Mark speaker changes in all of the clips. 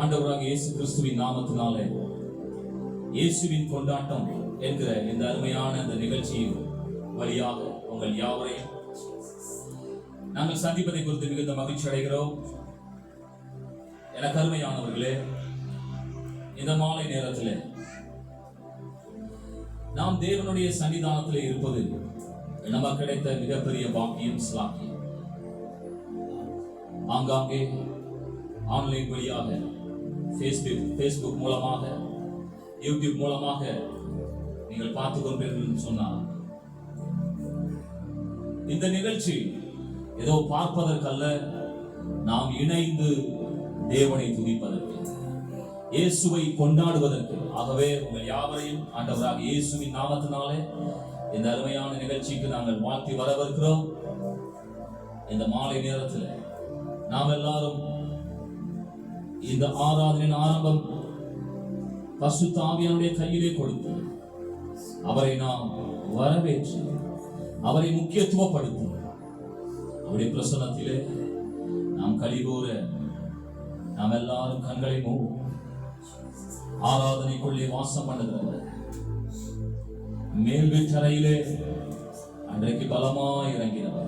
Speaker 1: ஆண்டவராக இயேசு கிறிஸ்துவின் நாமத்தினாலே இயேசுவின் கொண்டாட்டம் என்கிற இந்த அருமையான இந்த நிகழ்ச்சியின் வழியாக உங்கள் யாவரையும் நாங்கள் சந்திப்பதை குறித்து மிகுந்த மகிழ்ச்சி அடைகிறோம். எனக்கு அருமையானவர்களே, இந்த மாலை நேரத்தில் நாம் தேவனுடைய சன்னிதானத்தில் இருப்பது நமக்கு கிடைத்த மிகப்பெரிய பாக்கியம், ஸ்லாக்கியம். ஆங்காங்கே ஆன்லைன் வழியாக ஃபேஸ்புக் மூலமாக, யூடியூப் மூலமாக நீங்கள் பார்த்து கொண்டிருக்கிறீர்கள் சொன்னால், இந்த நிகழ்ச்சி ஏதோ பார்ப்பதற்கல்ல, நாம் இணைந்து தேவனை துதிப்பதற்கு, இயேசுவை கொண்டாடுவதற்கு. ஆகவே உங்கள் யாவரையும் ஆண்டவராக இயேசுவின் நாமத்தினாலே இந்த அருமையான நிகழ்ச்சிக்கு நாங்கள் வாழ்த்தி வரவிருக்கிறோம். இந்த மாலை நேரத்தில் நாம் எல்லாரும் இந்த ஆராதனையின் ஆரம்பம் பரிசுத்த ஆவியானுடைய கையிலே கொடுத்து அவரை நாம் வரவேற்று அவரை முக்கியத்துவப்படுத்தி அவருடைய பிரசன்னத்திலே நாம் கலிகூற நாம் எல்லாரும் கண்களை மூடும். ஆராதனைக்குள்ளே வாசம் பண்ணுகிறவர் மேல் வீட்டறையிலே அன்றைக்கு பலமாய் இறங்கினவர்,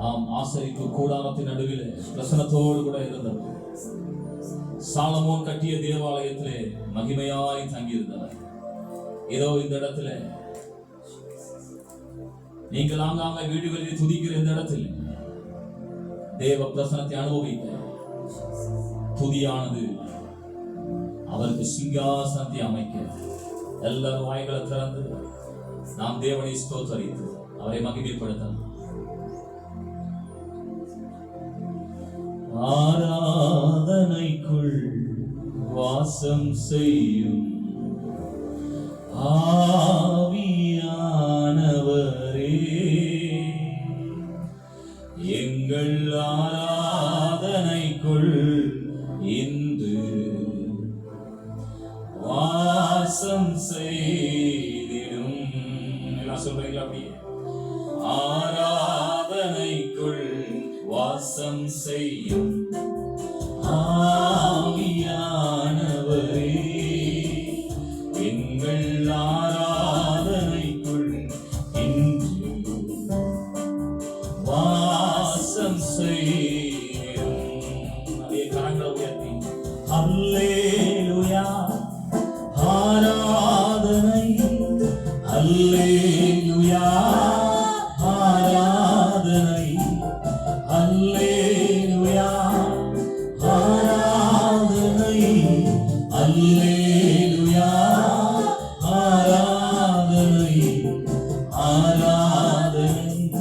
Speaker 1: ஆம், ஆசரிப்பு கூடாரத்தின் நடுவில் பிரசன்னத்தோடு கூட இருந்தவர், சாலமோன் கட்டிய தேவாலயத்திலே மகிமையாய் தங்கியிருந்தவர். ஏதோ இந்த இடத்துல நீங்கள் ஆங்காங்க வீடுகளில் துதிக்கிற இந்த இடத்தில் தேவ பிரசனத்தை அனுபவிக்க துதியானது அவருக்கு சிங்காசனத்தை அமைக்க எல்லாரும் வாய்களை திறந்து நாம் தேவனை ஸ்தோத்தரித்து அவரை மகிமைப்படுத்தலாம். ஆராதனைக்குள் வாசம் செய்யும் ஆவியானவரே, எங்கள் ஆராதனைக்குள் இன்று வாசம் செய்திடும். எல்லாம் சொல்றீங்களா? அப்படியே ஆராதனைக்குள் வாசம் செய்யும் ஆவியானவரே, எங்கள் ஆராதனைக்குள் இன்று வாசம் செய்யும். அதே கரங்களை உயர்த்தி அல்லேலூயா, ஆராதனை அல்லேலூயா, ஆராதனை அல்லேலூயா, ஆராதனை அல்லேலூயா, ஆராதனை ஆராதனை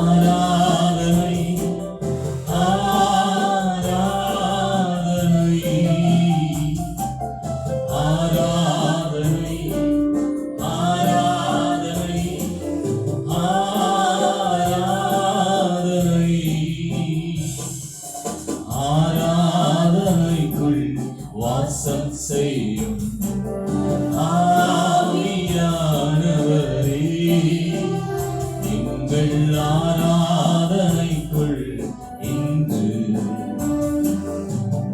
Speaker 1: ஆராதனை ஆராதனை ஆராதனை ஆராதனை ஆராதனைக்குள் வாசம் செய்யும் ஆவியானவரே, எங்கள் ஆராதனைக்குள் இன்று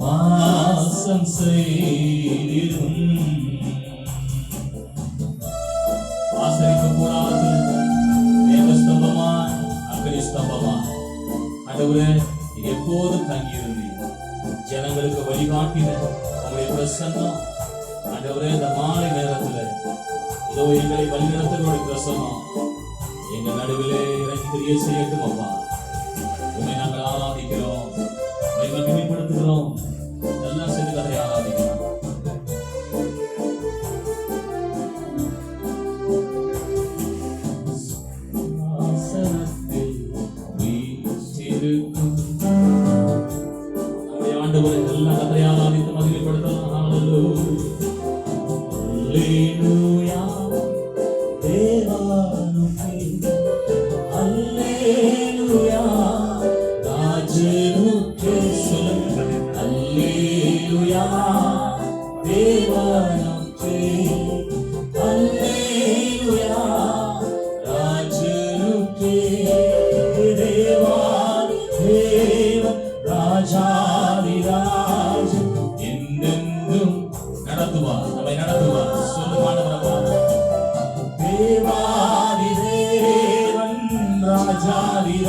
Speaker 1: வாசம் செய்திடும். ஆசரிக்க கூடாது தேவ ஸ்தம்பமாய், அக்னி ஸ்தம்பமாய் ஆண்டவரே எப்போதும் தங்கியிருந்தீங்க. ஜனங்களுக்கு வழிகாட்டின உங்களுடைய பிரசன்னம் ஆண்டவரே இந்த மாலை நேரத்தில் இதோ எங்களை வழிநடத்தக்கூடிய பிரசன்னம் எங்கள் நடுவிலே இறங்கி கிரியை செய்யட்டும். அப்பா, உண்மை நாங்கள் ஆராதிக்கிறோம், உண்மை மகிமைப்படுத்துகிறோம். எல்லாம் சேர்ந்து கதை ஆராதிக்கிறோம். ஆண்டவரை எல்லாம் கதை ஆராதித்து மகிமைப்படுத்தலாம். அல்லேலூயா, தேவானுக்கே அல்லேலூயா, ராஜனுக்கே சொல்லுங்கள் அல்லேலூயா, தேவானுக்கே அல்லேலூயா, ராஜனுக்கே தேவா தேவ ராஜா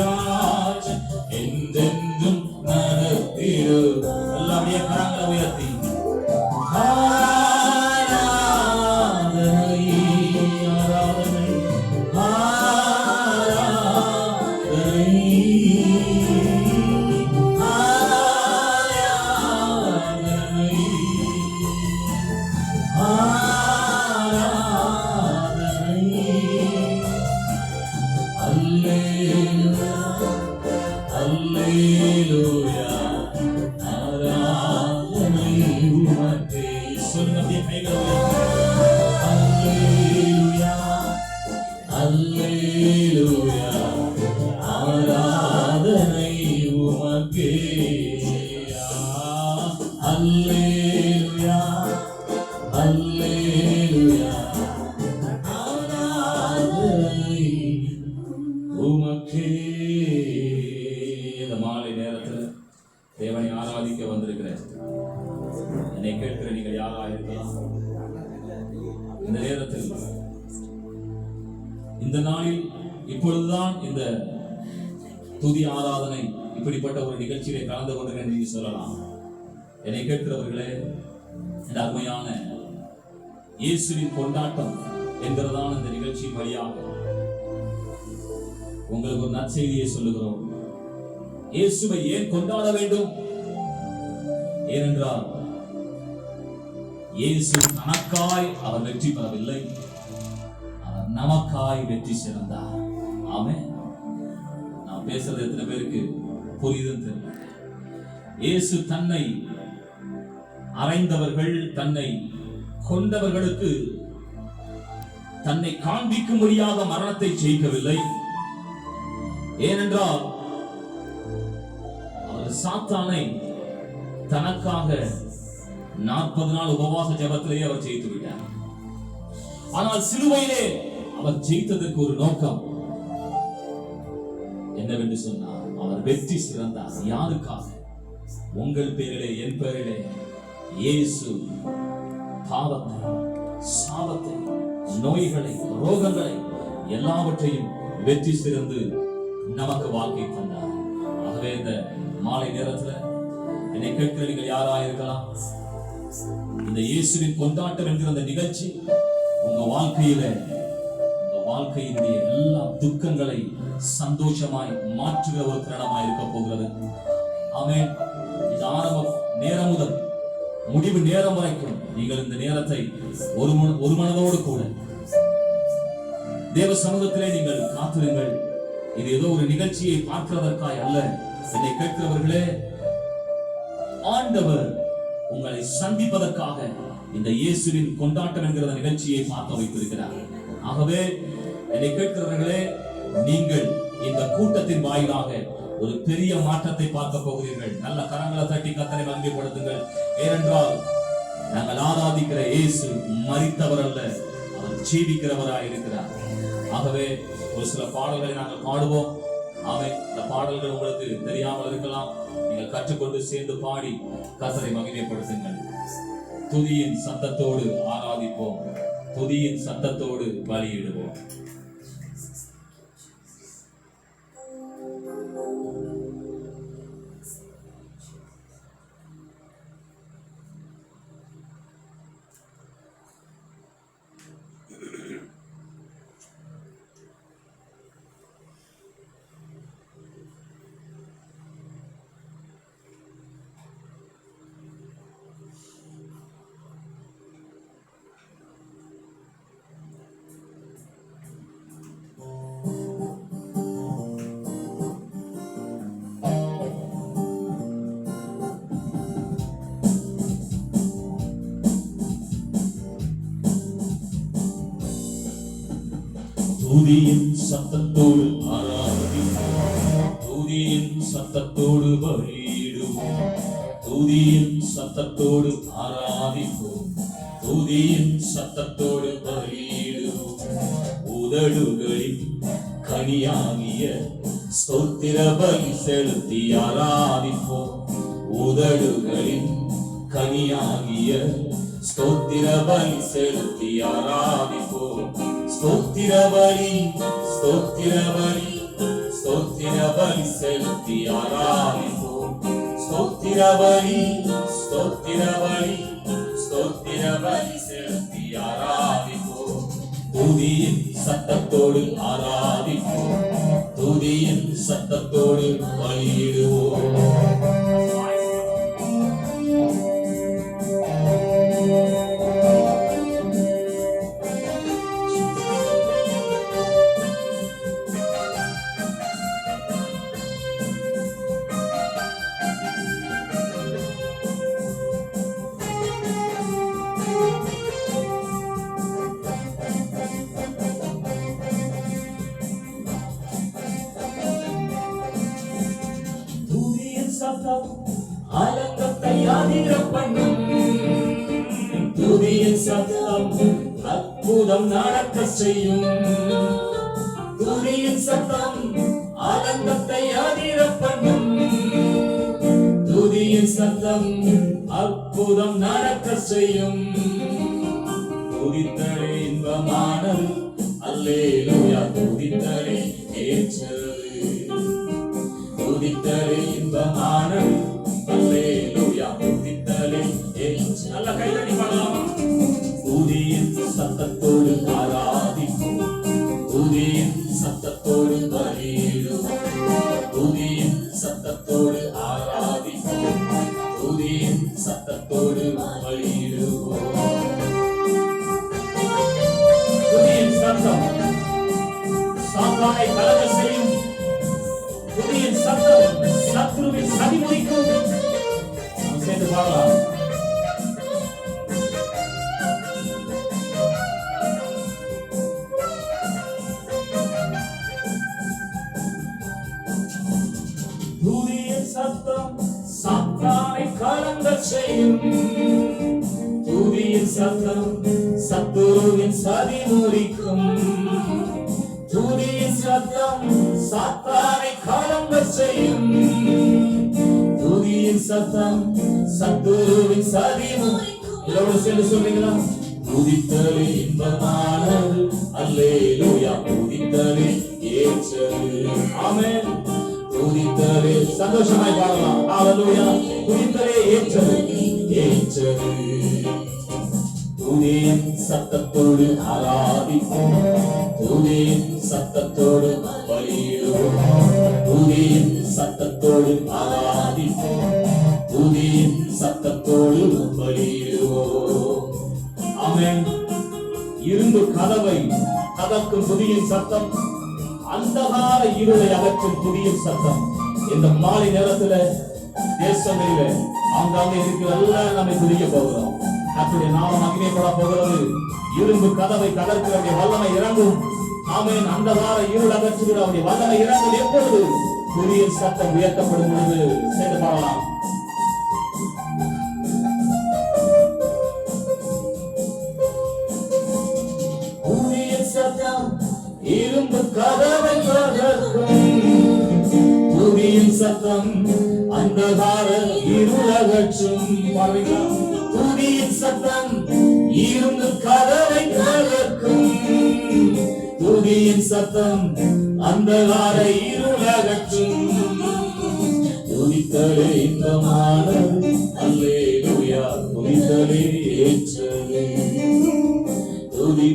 Speaker 1: ராஜன் என்றென்றும் நடத்திடு. எல்லாமே கரங்களை உயர்த்தி இந்த மாலை நேரத்தில் தேவனை ஆராதிக்க வந்திருக்கிறேன். என்னை கேட்கிற நீங்கள் யாரா இருக்கலாம். இந்த நேரத்தில் இந்த நாளில் இப்பொழுதுதான் இந்த துதி ஆராதனை இப்படிப்பட்ட ஒரு நிகழ்ச்சியிலே கலந்து கொண்டிருக்கிறேன் என்று சொல்லலாம். என்னை கேட்கிறவர்களே, இந்த அருமையான இயேசுவின் கொண்டாட்டம் என்கிறதான இந்த நிகழ்ச்சியின் வழியாக உங்களுக்கு ஒரு நற்செய்தியை சொல்லுகிறோம். இயேசுவை ஏன் கொண்டாட வேண்டும்? ஏனென்றால் இயேசு தனக்காய் அவர் வெற்றி பெறவில்லை, அவர் நமக்காய் வெற்றி சிறந்தார். ஆமென். நான் பேசுறது எத்தனை பேருக்கு புரியுதுன்னு தெரியல. இயேசு தன்னை அறைந்தவர்கள், தன்னை கொண்டவர்களுக்கு தன்னை காண்பிக்கும்படியாக மரணத்தை ஜெயிக்கவில்லை. ஏனென்றால் அவர் சாத்தானை தனக்காக 40 நாள் உபவாச ஜெபத்திலேயே அவர் ஜெயித்து விட்டார். ஆனால் சிலுவையிலே அவர் ஜெயித்ததற்கு ஒரு நோக்கம் என்னவென்று சொன்னார், அவர் வெற்றி சிறந்தார். யாருக்காக? உங்கள் பேரிலே, என் பேரிலே இயேசு பாவத்தை, சாபத்தை, நோய்களை, ரோகங்களை எல்லாவற்றையும் வெற்றி சிறந்து நமக்கு வாழ்க்கை தந்தார். ஆகவே இந்த மாலை நேரத்தில் என்னை கேட்கிற நீங்கள் யாரா இருக்கலாம். இந்த இயேசுவின் கொண்டாட்டம் என்கிற அந்த நிகழ்ச்சி உங்க வாழ்க்கையில, உங்க வாழ்க்கையினுடைய எல்லா துக்கங்களை சந்தோஷமாய் மாற்றுகிற ஒரு தருணமாய் இருக்க போகிறது. ஆமென். இந்த ஆரம்ப நேரம் முதல் முடிவு நேரம் வரைக்கும் நீங்கள் இந்த நேரத்தை ஒரு மனதோடு கூட தேவ சமூகத்திலே நீங்கள் காத்திருங்கள். இது ஏதோ ஒரு நிகழ்ச்சியை பார்க்கிறதற்காய் அல்ல. என்னை கேட்கிறவர்களே, ஆண்டவர் உங்களை சந்திப்பதற்காக இந்த இயேசுவின் கொண்டாட்டம் என்கிற நிகழ்ச்சியை பார்க்க வைத்திருக்கிறார். ஆகவே என்னை கேட்கிறவர்களே, நீங்கள் இந்த கூட்டத்தின் வாயிலாக ஒரு பெரிய மாற்றத்தை பார்க்க போகிறீர்கள். நல்ல கரங்களை தட்டி கர்த்தரை மகிமைப்படுத்துங்கள். ஏனென்றால் நாங்கள் ஆராதிக்கிற இயேசு மரித்தவர் அல்ல, அவர் ஜீவிக்கிறவராய் இருக்கிறார். ஆகவே ஒரு சில பாடல்களை நாங்கள் பாடுவோம். ஆமென். இந்த பாடல்கள் உங்களுக்கு தெரியாமல் இருக்கலாம். நீங்கள் கற்றுக்கொண்டு சேர்ந்து பாடி கர்த்தரை மகிமைப்படுத்துங்கள். துதியின் சத்தத்தோடு ஆராதிப்போம், துதியின் சத்தத்தோடு பலியிடுவோம். துதியின் சத்தத்தோடு ஆராதிப்போம், துதியின் சத்தத்தோடு பலியிடுவோம், துதியின் சத்தத்தோடு ஆராதிப்போம், துதியின் சத்தத்தோடு பலியிடுவோம். உதடுகளின் கனியாகிய ஸ்தோத்திர பலி செலுத்தி ஆராதிப்போம், உதடுகளின் கனியாகிய ஸ்தோத்திர பலி செலுத்தி ஆராதிப்போம். ஸ்தோத்திர பலி, ஸ்தோத்திர பலி, ஸ்தோத்திர பலி செலுத்தி ஆராதிப்போம். ஸ்தோத்திர பலி, ஸ்தோத்திர பலி, ஸ்தோத்திர பலி செலுத்தி ஆராதிப்போம். துதியின் சத்தத்தோடு ஆராதிப்போம். துதியின் சத்தத்தோடு பலியிடுவோம். ஆலங்கத்தை ஆதிர பண்ணும். துதியின் சத்தம் அற்புதம் நடக்க செய்யும். துதியின் சத்தம் ஆலங்கத்தை ஆதிர பண்ணும். துதியின் சத்தம் அற்புதம் நடக்க செய்யும். துதித்தலே இன்பமானது, அல்லேலூயா. துதித்தலே ஏற்றது, துதித்தலே இன்பமானது, அல்லேலூயா. துதித்தலே ஏற்றது. நல்ல கைதட்டி பாடலாம். துதியின் சத்தத்தோடு ஆராதிப்போம். துதியின் சத்தத்தோடு பலியிடுவோம். துதியின் சத்தத்தோடு ஆராதிப்போம். துதியின் சத்தத்தோடு பலியிடுவோம். துதியின் சத்தம் சாத்தானை கலங்க செய்யும். துதியின் சத்தம் சத்ருவின் சதி முடிக்கும். நாம் சேர்ந்து பாடலாம். துதியின் சத்தம் சாத்தானை கலங்க செய்யும். துதியின் சத்தம் சத்ருவின் சதி முறிக்கும். துதியின் சத்தம் சாத்தானை கலங்க செய்யும். துதியின் சத்தம் சத்ருவின் சதி முறிக்கும். எல்லோரும் சேர்ந்து சொல்றீங்களா? துதித்தலே இன்பமானது, அல்லேலூயா. துதித்தலே ஏற்றது. ஆமென். துதித்தலே சந்தோஷமாய் பாடலாம். ஹalleluya. துதித்தலே ஏற்றது, ஏற்றது. துதியின் சத்தத்தோடு ஆராதிப்போம். துதியின் சத்தத்தோடு பலியிடுவோம். துதியின் சத்தத்தோடு ஆராதிப்போம். துதியின் சத்தத்தோடு பலியிடுவோம். ஆமென். இரும்பு கதவை கதக்கும் துதியின் சத்தம், அந்தகார இருளை அகற்றும் துதியின் சத்தம். இந்த மாலை நேரத்துல தேசங்களில ஆங்காங்கே இருக்கிற எல்லாம் நம்மை துதிக்க போகிறோம். கர்த்தருடைய நாமம் மகிமைப்பட போகிறது. இரும்பு கதவை தகர்க்கிற வல்லமை இறங்கும். ஆமென். அந்தகார இருள் அகற்றுகிற வல்லமை இறங்கும். எப்பொழுது துதியின் சத்தம் உயர்த்தப்படும் பொழுது. சேர்ந்து பாடலாம். துதியின் சத்தம் இரும்பு கதவை தகர்க்கும். துதியின் சத்தம் அந்தகார இருள் அகற்றும். துதியின் சத்தம் இரும்பு கதவை தகர்க்கும். துதியின் சத்தம் அந்தகார இருள் அகற்றும். துதித்தலே இன்பமானது, அல்லேலூயா. துதித்தலே ஏற்றது. துதி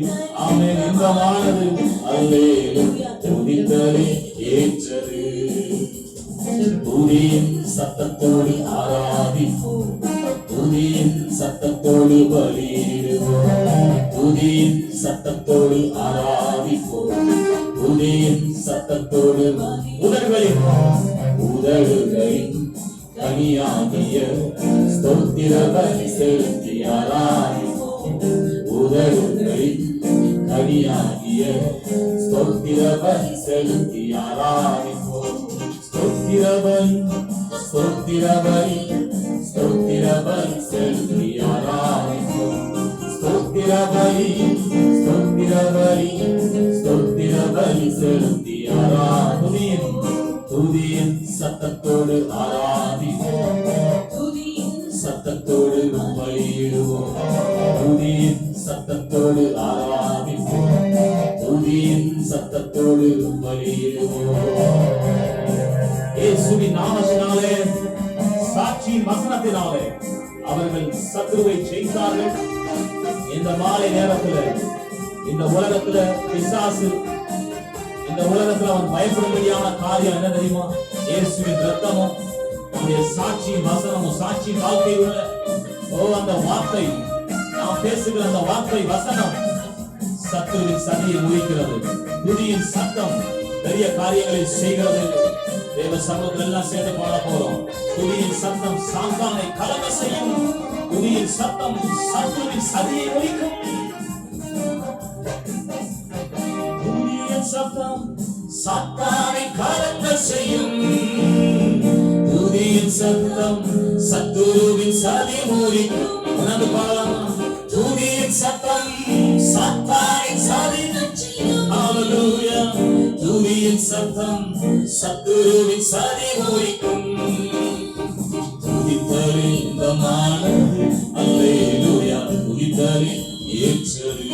Speaker 1: ஆமென். இன்பமானது, அல்லேலூயா. துதித்தலே ஏற்றது. துதியின் சத்தத்தோடு ஆராதிப்போம். துதியின் சத்தத்தோடு பலியிடுவோம். துதியின் சத்தத்தோடு ஆராதிப்போம். துதியின் சத்தத்தோடு உதடுகளின் கனியாகிய ஸ்தோத்திர பலி செலுத்தி ஆராதிப்போம். உதடுகளின் கனியாகிய ஸ்தோத்திர பலி செலுத்தி ஆராதிப்போம். ஸ்தோத்திர பலி, ஸ்தோத்திர பலி, ஸ்தோத்திர பலி செலுத்தி ஆராதிப்போம். ஸ்தோத்திர பலி, ஸ்தோத்திர பலி, ஸ்தோத்திர பலி செலுத்தி ஆராதிப்போம். துதியின் சத்தத்தோடு ஆராதிப்போம். சத்தத்தோடு பலியிடுவோம். துதியின் சத்தத்தோடு ஆராதிப்போம். துதியின் சத்தத்தோடு பலியிடுவோம். இயேசுவின் நாமத்தினாலே, சாட்சியின் வசனத்தினாலே அவர்கள் சத்துருவை ஜெயித்தார்கள். இந்த மாலை நேரத்துல இந்த உலகத்துல பிசாசு, இந்த உலகத்துல அவன் பயப்படும்படியான காரியம் என்ன தெரியுமா? இயேசுவின் ரத்தமும் நம்முடைய சாட்சியின் வசனமும் சாட்சியின் வாழ்க்கை உள்ள அந்த வார்த்தை, நாம் பேசுகிற அந்த வார்த்தை வசனம் சத்துருவின் சதியை முறிக்கிறது. துதியின் சத்தம் பெரிய காரியங்களை செய்கிறது. தேவ சமூகத்தில் எல்லாம் சேர்ந்து பாட போறோம். துதியின் சத்தம் சாத்தானை கலங்க செய்யும். துதியின் சத்தம் சத்துருவின் சதியை முறிக்கும். துதியின் சத்தம் சாத்தானை கலங்க செய்யும். துதியின் சத்தம் சத்துருவின் சதி முறிக்கும். உணர்ந்து பாடலாம். துதியின் சத்தம் சாத்தானை சதி செய்யும். ஹல்லேலூயா. துதியின் சத்தம் சத்துருவின் சதி முறிக்கும். துதித்தலே இன்பமானது. அல்லேலூயா. துதித்தலே ஏற்றது.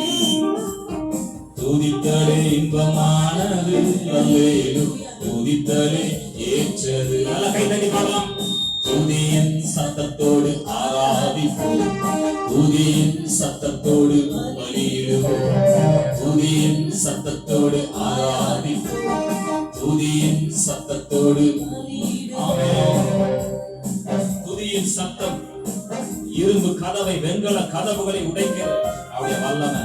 Speaker 1: துதித்தலே இன்பமானது. அல்லேலூயா. துதித்தலே ஏற்றது. நல்ல கை தட்டி பாடலாம். துதியின் சத்தத்தோடு ஆராதிப்போம். துதியின் சத்தத்தோடு பலியிடுவோம். துதியின் சத்தத்தோடு ஆராதிப்போம். துதியின் சத்தத்தோடு. ஆமென். துதியின் சத்தம் இரும்பு கதவை, வெண்கல கதவுகளை உடைக்கிறது. அவருடைய வல்லமை.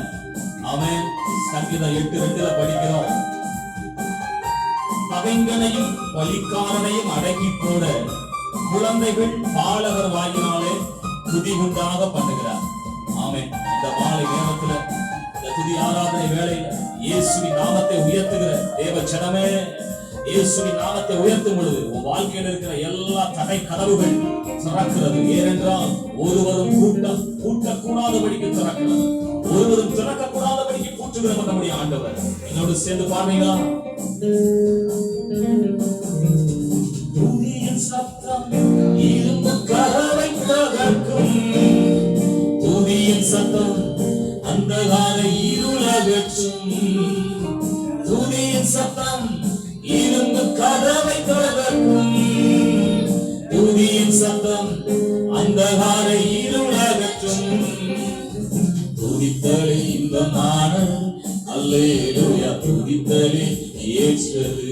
Speaker 1: ஆமென். சங்கீதம் 8:2 படிக்கிறோம். பகைங்கனையும் பலிக்காரனையும் அடக்கி போட குழந்தைகள் பாலகர் வாயினாலே துதி உண்டாக பண்ணுகிறார். ஆமென். இந்த மாலை நேரத்துல, இந்த துதி ஆராதனை வேளையில இயேசுவின் நாமத்தை உயர்த்துகிற தேவ ஜனமே, இயேசுவின் நாமத்தை உயர்த்தும் பொழுது உன் வாழ்க்கையில் இருக்கிற எல்லா தடை கதவுகள் திறக்கிறது. ஏனென்றால் ஒருவரும் கூட்டக்கூடாதபடிக்கு திறக்கிறது. ஒருவரும் திறக்கக்கூடாதபடிக்கு கூட்டுகிற நம்முடைய ஆண்டவர். என்னோடு சேர்ந்து பாருங்களா? துதியின் சத்தம் இரும்பு கதவை தகர்க்கும். துதியின் சத்தம் அந்தகார இருளகற்றும். துதியின் சத்தம் இரும்பு கதவை தகர்க்கும். துதியின் சத்தம் அந்தகார இருளகற்றும். துதித்தலே இன்பமானது. அல்லேலூயா. துதித்தலே ஏற்றது.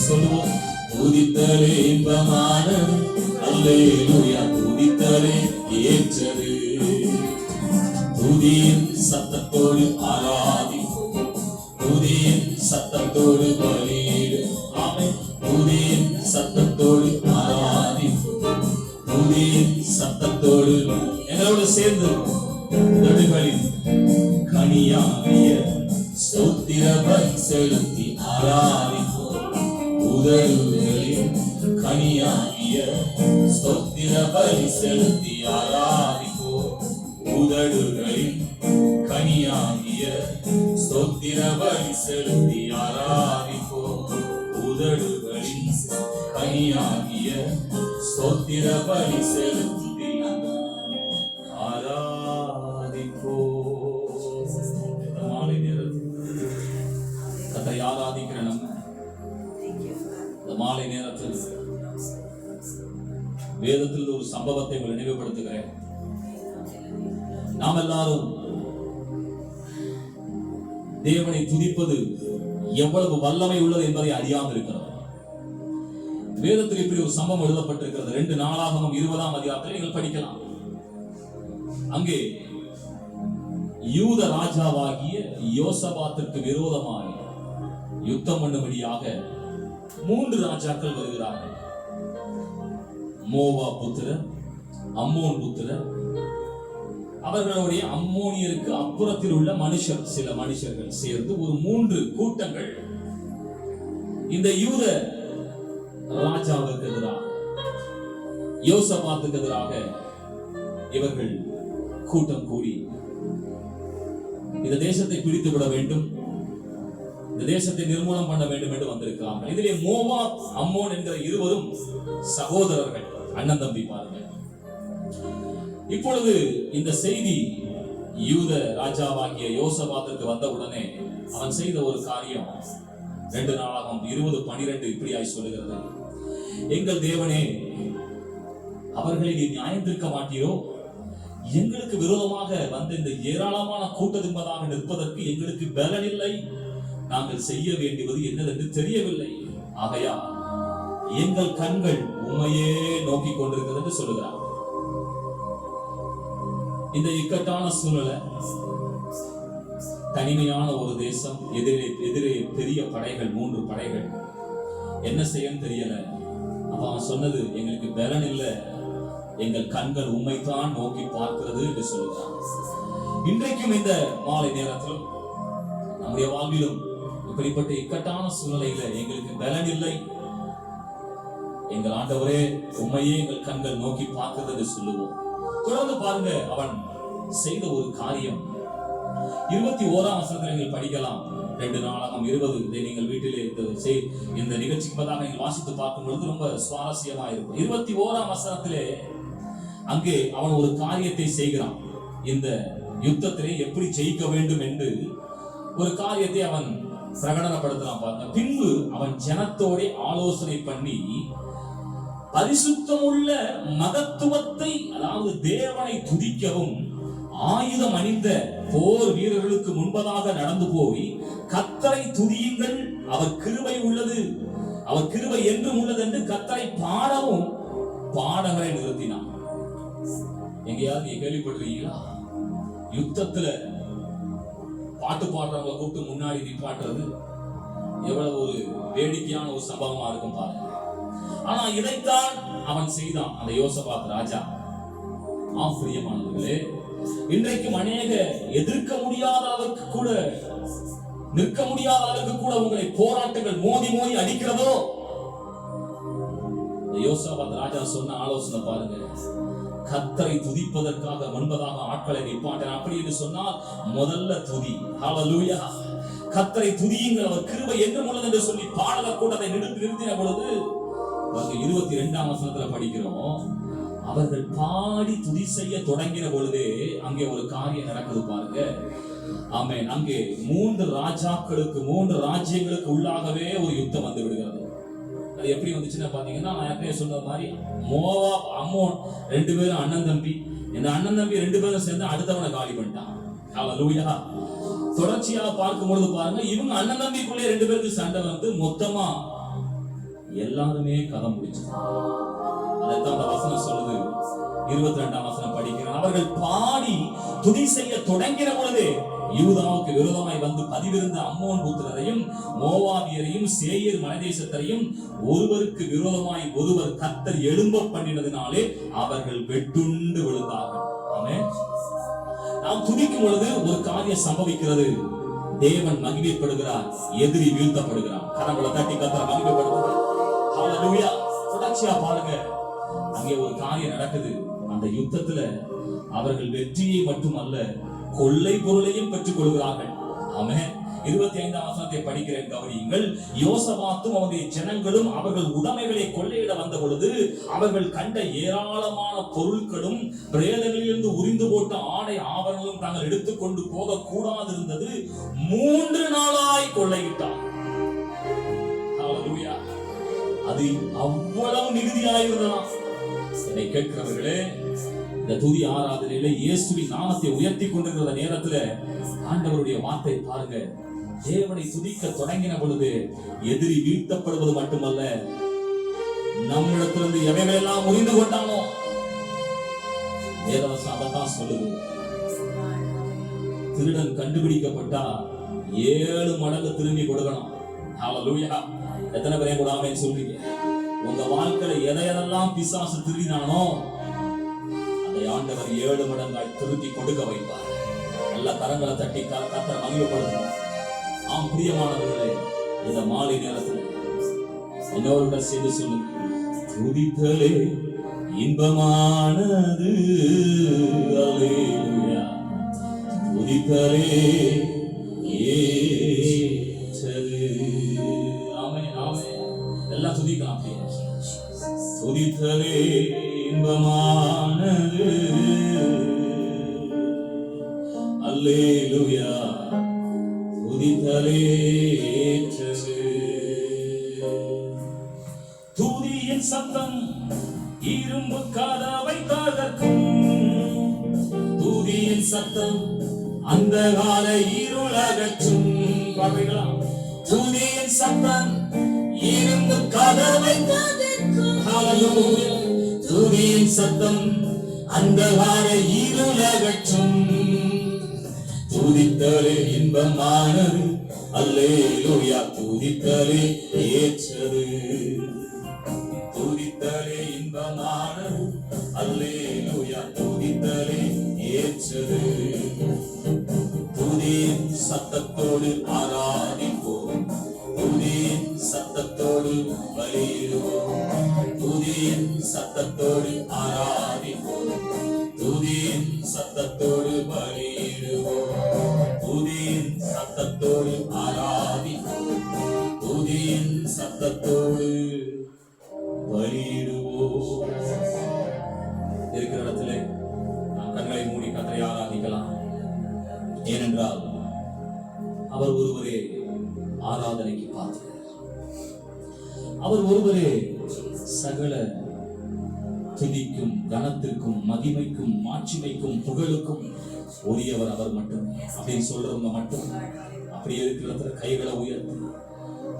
Speaker 1: சொல்லுவோம். துதித்தலே இன்பமானது. அல்லேலூயா. துதித்தலே ஏற்றது. துதியின் சத்தத்தோடு ஆராதிப்போம். துதியின் சத்தத்தோடு பலியிடு. ஆமென். துதியின் சத்தத்தோடு ஆராதிப்போம். துதியின் சத்தத்தோடு எங்களோடு சேர்ந்து நடுகளில் கனியாகிய ஸ்தோத்திர பலி செலுத்தி ஆராதிப்போம். உதடுகளில் கனியாகிய ஸ்தோத்திர பலி செலுத்தி ஆராதிப்போம். உதடுகளில் கனியாகிய ஸ்தோத்திர பலி செலுத்தி ஆராதிப்போம். உதடுகளில் கனியாகிய ஸ்தோத்திர பலி செலுத்தி மாலை நேரத்தில் கர்த்தரை ஆராதிக்கிற நம்ம இந்த மாலை நேரத்தில் வேதத்தில் ஒரு சம்பவத்தை உங்களை நினைவுபடுத்துகிறேன். நாம் எல்லாரும் தேவனை துதிப்பது எவ்வளவு வல்லமை உள்ளது என்பதை அறியாமல் இருக்கிறோம். வேதத்தில் இப்படி ஒரு சம்பவம் எழுதப்பட்டிருக்கிறது. 2 நாளாகமம் 20ஆம் அதிகாரத்தில் நீங்கள் படிக்கலாம். அங்கே யூத ராஜாவாகிய யோசபாத்திற்கு விரோதமாக யுத்தம் பண்ணும்படியாக 3 ராஜாக்கள் வருகிறார்கள். மோவா புத்திரர், அம்மோன் புத்திரர், அவர்களுடைய அம்மோனியருக்கு அப்புறத்தில் உள்ள சில மனுஷர்கள் சேர்ந்து ஒரு 3 கூட்டங்கள் இந்த யூத ராஜாவுக்கு எதிராக, யோசபாத்துக்கு எதிராக இவர்கள் கூட்டம் கூடி இந்த தேசத்தை பிடித்து விட வேண்டும், இந்த தேசத்தை நிர்மூலம் பண்ண வேண்டும் என்று வந்திருக்கிறார்கள். இதிலே மோவாப், அம்மோன் என்கிற இருவரும் சகோதரர்கள், அண்ணன் தம்பி. பாருங்கள், இப்பொழுது இந்த செய்தி யூத ராஜாவாகிய யோசபாத்துக்கு வந்தவுடனே அவன் செய்த ஒரு காரியம் 2 நாளாகும் 20:12 இப்படியாய் சொல்லுகிறது. எங்கள் தேவனே, அவர்களை நீ நியாயம் தீர்க்க மாட்டீரோ? எங்களுக்கு விரோதமாக வந்த இந்த ஏராளமான கூட்டத்தின்பதாக நிற்பதற்கு எங்களுக்கு பலன் இல்லை. நாங்கள் செய்ய வேண்டியது என்னதென்று தெரியவில்லை. ஆகையா எங்கள் கண்கள் உம்மையே நோக்கி கொண்டிருக்கிறது என்று சொல்லுகிறார். இந்த இக்கட்டான சூழ்நிலை, தனிமையான ஒரு தேசம், எதிரே பெரிய படைகள், 3 படைகள், என்ன செய்யன்னு தெரியல. அப்ப அவன் சொன்னது, எங்களுக்கு பலன் இல்லை, எங்கள் கண்கள் உம்மைத்தான் நோக்கி பார்க்கிறது என்று சொல்லுகிறான். இன்றைக்கும் இந்த மாலை நேரத்தில் நம்முடைய வாழ்விலும் இப்படிப்பட்ட இக்கட்டான சூழ்நிலையில எங்களுக்கு பலன் இல்லை, எங்கள் ஆண்டவரே உம்மையே எங்கள் கண்கள் நோக்கி பார்க்கிறது என்று சொல்லுவோம். தொடர்ந்து பாருங்க, அவன் செய்த ஒரு காரியம் 21ஆம் வசனத்தில் நீங்கள் படிக்கலாம். 2 நாளாகும் 20. இதை நீங்கள் வீட்டிலே இந்த நிகழ்ச்சிக்கு பதிலாக நீங்கள் வாசித்து பார்க்கும் பொழுது ரொம்ப சுவாரஸ்யமா இருக்கும். 21ஆம் வசனத்திலே அங்கே அவன் ஒரு காரியத்தை செய்கிறான். இந்த யுத்தத்திலே எப்படி ஜெயிக்க வேண்டும் என்று ஒரு காரியத்தை அவன் பிரகடனப்படுத்தலாம் பாருங்க. பின்பு அவன் ஜனத்தோட ஆலோசனை பண்ணி பரிசுத்தமுள்ள மகத்துவத்தை, அதாவது தேவனை துதிக்கவும் ஆயுதம் அணிந்த போர் வீரர்களுக்கு முன்பதாக நடந்து போய் கர்த்தரை துதியுங்கள், அவர் கிருபை உள்ளது, அவர் கிருபை என்றும் உள்ளது என்று கர்த்தரை பாடவும் பாடகரை நிறுத்தினான். எங்கேயாவது நீங்க கேள்விப்படுறீங்களா? யுத்தத்துல பாட்டு பாடுறவங்களை கூப்பிட்டு முன்னாடி நிப்பாட்டுறது எவ்வளவு ஒரு வேடிக்கையான ஒரு சம்பவமா இருக்கும் பாருங்க. ஆனா இதைத்தான் அவன் செய்தான், அந்த யோசபாத் ராஜா. ஆச்சரியமானவர்களே, இன்றைக்கும் அநேக எதிர்க்க முடியாத அளவுக்கு கூட, நிற்க முடியாத அளவுக்கு கூட உங்களை போராட்டங்கள் மோதி மோதி அடிக்கிறதோ? யோசபாத் ராஜா சொன்ன ஆலோசனை பாருங்க. கர்த்தரை துதிப்பதற்காக முன்பதாக ஆட்களை நிப்பாட்டினான். அப்படி என்று சொன்னால் முதல்ல துதி. ஹல்லேலூயா. கர்த்தரை துதியுங்கள், அவர் கிருபை என்றும் உள்ளது என்று சொல்லி பாடல கூட்டத்தை நிறுத்தின பொழுது 22ஆம் வசனத்துல படிக்கிறோம், அவர்கள் பாடி துதி செய்ய தொடங்கின பொழுதே அங்கே ஒரு காரியம் நடக்குது பாருங்க. ஆமென். அங்கே 3 ராஜாக்களுக்கு, 3 ராஜ்யங்களுக்கு உள்ளாகவே ஒரு யுத்தம் வந்து விடுகிறது. அது எப்படி வந்துச்சுன்னா பாத்தீங்கன்னா, நான் ஏற்கனவே சொன்ன மாதிரி மோவாப், அம்மோன் 2 பேரும் அண்ணன் தம்பி. இந்த அண்ணன் தம்பி 2 பேரும் சேர்ந்து அடுத்தவனை காலி பண்ணிட்டான். ஹல்லேலூயா. தொடர்ச்சியாக பார்க்கும் பொழுது பாருங்க, இவங்க அண்ணன் தம்பிக்குள்ளே 2 பேருக்கு சண்டை வந்து மொத்தமா எல்லாருமே கதை முடிச்சு. அதைத்தான் அந்த வசனம் சொல்லுது. 22ஆம் வசனம் படிக்கிறேன். அவர்கள் பாடி துதி செய்ய தொடங்கின பொழுது யூதாவுக்கு விரோதமாய் வந்து பதிவிருந்த அம்மோன் புத்திரரையும் மோவாபியரையும் சேயீர் மலைதேசத்தையும் ஒருவருக்கு விரோதமாய் ஒருவர் கர்த்தர் எழும்ப பண்ணினதினாலே அவர்கள் வெட்டுண்டு விழுந்தார்கள். ஆமென். நாம் துதிக்கும் பொழுது ஒரு காரியம் சம்பவிக்கிறது. தேவன் மகிமைப்படுகிறார், எதிரி வீழ்த்தப்படுகிறார். கரங்களை தட்டி கர்த்தரை மகிமைப்படுத்துகிறார். ஹல்லேலூயா. தொடர்ச்சியா பாருங்க, அங்கே ஒரு காரியம் நடக்குது. அந்த யுத்தத்துல அவர்கள் வெற்றியை மட்டுமல்ல, கொள்ளை பொருளையும் பெற்றுக் கொள்கிறார்கள். ஆமென். 25ஆம் வசனத்தை படிக்கிறேன், கவனியுங்கள். யோசபாத்தும் அவருடைய ஜனங்களும் அவர்கள் உடைமைகளை கொள்ளையிட வந்த பொழுது அவர்கள் கண்ட ஏராளமான பொருட்களும் பிரேதங்களிலிருந்து உரிந்து போட்ட ஆடை ஆபரணங்களும் தாங்கள் எடுத்துக்கொண்டு போக கூடாது இருந்தது. 3 நாளாய் கொள்ளையிட்டார். ஹல்லேலூயா. அது அவ்வளவு மிகுதியாயிருந்ததாம். என்னை கேட்கிறவர்களே, இந்த துதி ஆராதனையில இயேசுவின் நாமத்தை உயர்த்தி கொண்டிருக்கிற நேரத்துல ஆண்டவருடைய வார்த்தை பாருங்க. தேவனை துதிக்க தொடங்கின பொழுது எதிரி வீழ்த்தப்படுவது மட்டுமல்ல, நம்மிடத்திலிருந்து எவைகளெல்லாம் முறிந்து கொண்டானோ, வேதவசனம் அதைத்தான் சொல்லுது. திருடன் கண்டுபிடிக்கப்பட்டா 7 மடங்கு திரும்பி கொடுக்கணும். ஹல்லேலூயா. எத்தனை பேரை கூட ஆமென் சொல்றீங்க? உங்க வாழ்க்கையில எதையெல்லாம் பிசாசு திருடினானோ அதை ஆண்டவர் 7 மடங்காய் திருப்பி கொடுக்க வைப்பார். எல்லா கரங்களை தட்டி கர்த்தரை மகிமைப்படுத்தும். ஆம் பிரியமானவர்களே, இந்த மாலை நேரத்தில் என்னோருடன் சேர்ந்து சொல்லுங்க, துதித்தலே இன்பமானது. அல்லேலூயா. துதித்தலே ஏற்றது. ஆமென், ஆமென். எல்லாம் துதிக்கலாம். துதித்தலே இன்பமானது, அல்லேலூயா துதித்தலே ஏற்றது. துதியின் சத்தம் இரும்பு கதவை தகர்க்கும். துதியின் சத்தம் அந்த கால இருள் அகற்றும். பாருங்களா, துதியின் சத்தம் இரும்பு கதவை தகர்க்கும். ஹல்லேலூயா. துதியின் சத்தம் அந்த கால இருள் அகற்றும். துதித்தலே இன்பமானது, அல்லேலூயா துதித்தலே ஏற்றது. துதித்தலே இன்பமானது, அல்லேலூயா துதித்தலே ஏற்றது. துதியின் சத்தத்தோடு ஆராதிப்போம், துதியின் சத்தத்தோடு பலியிடுவோம். துதியின் சத்தத்தோடு ஆராதிப்போம், துதியின் சத்தத்தோடு பலியிடுவோம். துதியின் சத்தத்தோடு ஆராதிப்போம், துதியின் சத்தத்தோடு பலியிடுவோம். இருக்கிற இடத்திலே நாம் கண்களை மூடி கர்த்தரை ஆராதிக்கலாம். ஏனென்றால் அவர் ஒருவரே ஆராதனைக்கு பாத்திரர். அவர் ஒருவரே சகல துதிக்கும் கனத்திற்கும் மகிமைக்கும் மாட்சிமைக்கும் புகழுக்கும் உரியவர் அவர் மட்டும். அப்படின்னு சொல்றவங்க மட்டும் அப்படி இருக்கிற இடத்துல கைகளை உயர்த்தி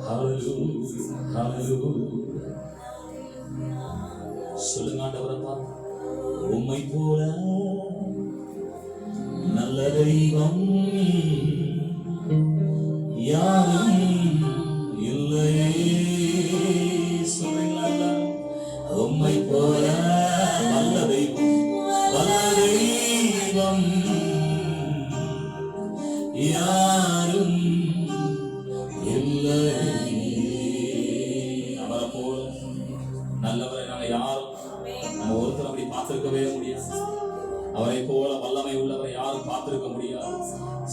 Speaker 1: ஹல்லேலூயா ஹல்லேலூயா சொல்லுங்க. ஆண்டவரை பார்த்து, உம்மை போல நல்ல தெய்வம் யாரும் இல்லையே. சொல்றீங்களா? உம்மை போல நல்ல தெய்வம், நல்ல தெய்வம் யாரும் இல்லை. அவரை போல நல்லவரை நாங்க யாரும் நம்ம ஒருத்தர் அப்படி பார்த்திருக்கவே முடியாது. அவரை போல வல்லமை உள்ளவரை யாரும் பார்த்திருக்க முடியாது.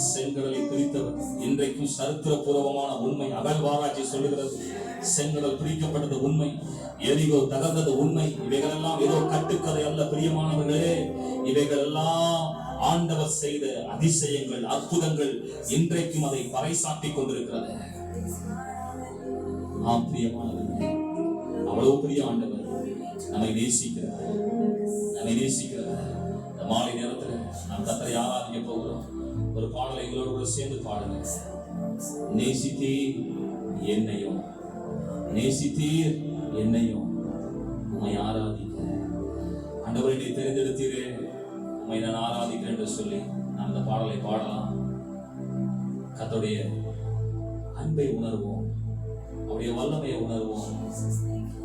Speaker 1: செங்கடலை பிரித்தவர் இன்றைக்கும் சரித்திர பூர்வமான உண்மை. அகழ்வாராய்ச்சி சொல்லுகிறது, செங்கடல் பிரிக்கப்பட்டது உண்மை, எரிகோ தகர்ந்தது உண்மை. இவைகளெல்லாம் ஏதோ கட்டுக்கதை அல்ல பிரியமானவர்களே. இவைகள் எல்லாம் ஆண்டவர் செய்த அதிசயங்கள், அற்புதங்கள். இன்றைக்கும் அதை பறைசாட்டி கொண்டிருக்கிறது. ஆம் பிரியமானவர்களே, அவ்வளவு பெரிய ஆண்டவர் நம்மை நேசிக்கிறார், நம்மை நேசிக்கிறார். இந்த மாலை நேரத்தில் நாம் கர்த்தரை ஆராதிக்க போகிறோம். ஒரு பாடலை எங்களோடு கூட சேர்ந்து பாடுங்க. நேசித்தீர் என்னையும், நேசித்தீர் என்னையும், உம்மை ஆராதிக்க. ஆண்டவரை நீ தெரிந்தெடுத்தீரே, உம்மை நான் ஆராதிக்கிறேன் என்று சொல்லி நாம் இந்த பாடலை பாடலாம். கர்த்தருடைய அன்பை உணர்வோம், அவருடைய வல்லமையை உணர்வோம்.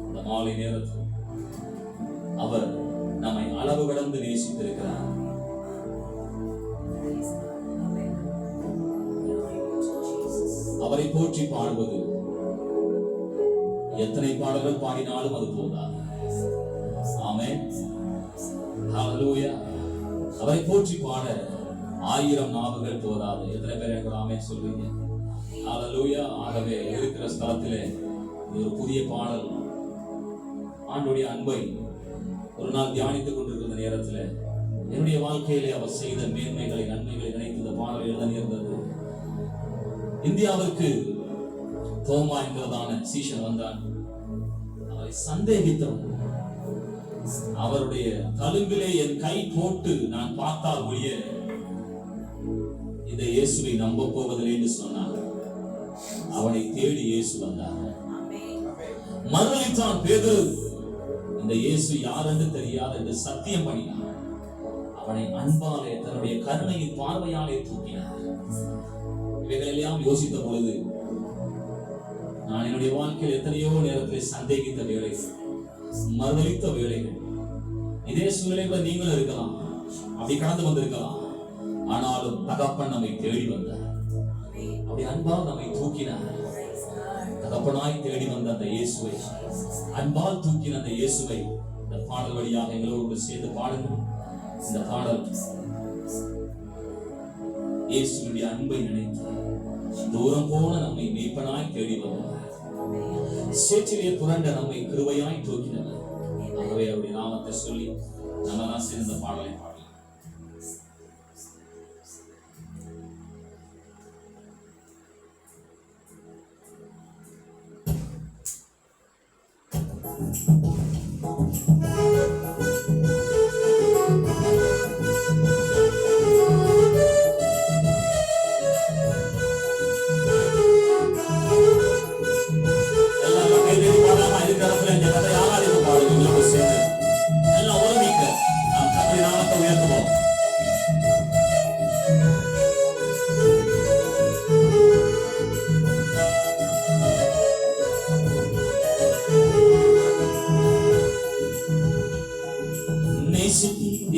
Speaker 1: இந்த மாலை நேரத்தில் அவர் நம்மை அளவு கடந்து நேசித்திருக்கிறார். அவரை போற்றி பாடுவது எத்தனை பாடல்கள் பாடினாலும் அது போதாது. ஆமென் ஹல்லேலூயா. அவரை போற்றி பாட 1000 நாவுகள் போதாது. எத்தனை பேர் எனக்கு ஆமென் சொல்வீங்க? ஹல்லேலூயா. ஆகவே இருக்கிற ஸ்தலத்திலே ஒரு புதிய பாடல், ஆண்டவருடைய அன்பை ஒரு நாள் தியானித்துக் கொண்டிருக்கிற நேரத்தில் என்னுடைய வாழ்க்கையிலே அவர் செய்த மேன்மைகளை நன்மைகளை நினைத்து இந்த பாடல் எழுத நேர்ந்தது. இந்தியாவிற்கு தோமா என்கிறதான சீஷன் வந்தான். அவரை சந்தேகித்தவன், அவருடைய தழும்பிலே என் கை போட்டு நான் பார்த்தால் ஒழிய இந்த இயேசுவை நம்ப போவதில்லை என்று சொன்னார். அவனை தேடி இயேசு வந்தார். மறுதலித்தான் பேதுரு. இந்த இயேசு யார் என்று தெரியாது என்று சத்தியம் பண்ணினார். அவனை அன்பாலே தன்னுடைய கருணையின் பார்வையாலே தூக்கினார். இவைகளெல்லாம் யோசித்த பொழுது நான் என்னுடைய வாழ்க்கையில் எத்தனையோ நேரத்தில் சந்தேகித்த வேலைகள், மறுதலித்த வேலைகள், இதே சூழ்நிலைகளை நீங்களும் இருக்கலாம், அப்படி கடந்து வந்திருக்கலாம். ஆனாலும் தகப்பன் நம்மை தேடி வந்தார், அப்படி அன்பால் நம்மை தூக்கினார். தகப்பனாய் தேடி வந்த அந்த இயேசுவை, அன்பால் தூக்கின அந்த இயேசுவை இந்த பாடல் வழியாக எங்களோடு சேர்ந்து பாடுங்கள். இந்த பாடல் இயேசுடைய அன்பை நினைத்து தூரம் போன நம்மை மீட்பனாய் தேடி வந்தார். சேற்றிலே புரண்ட நம்மை கிருபையாய் தூக்கினார். ஆகவே அவருடைய நாமத்தை சொல்லி நம்ம தான் சேர்ந்த பாடலை பாடலாம்.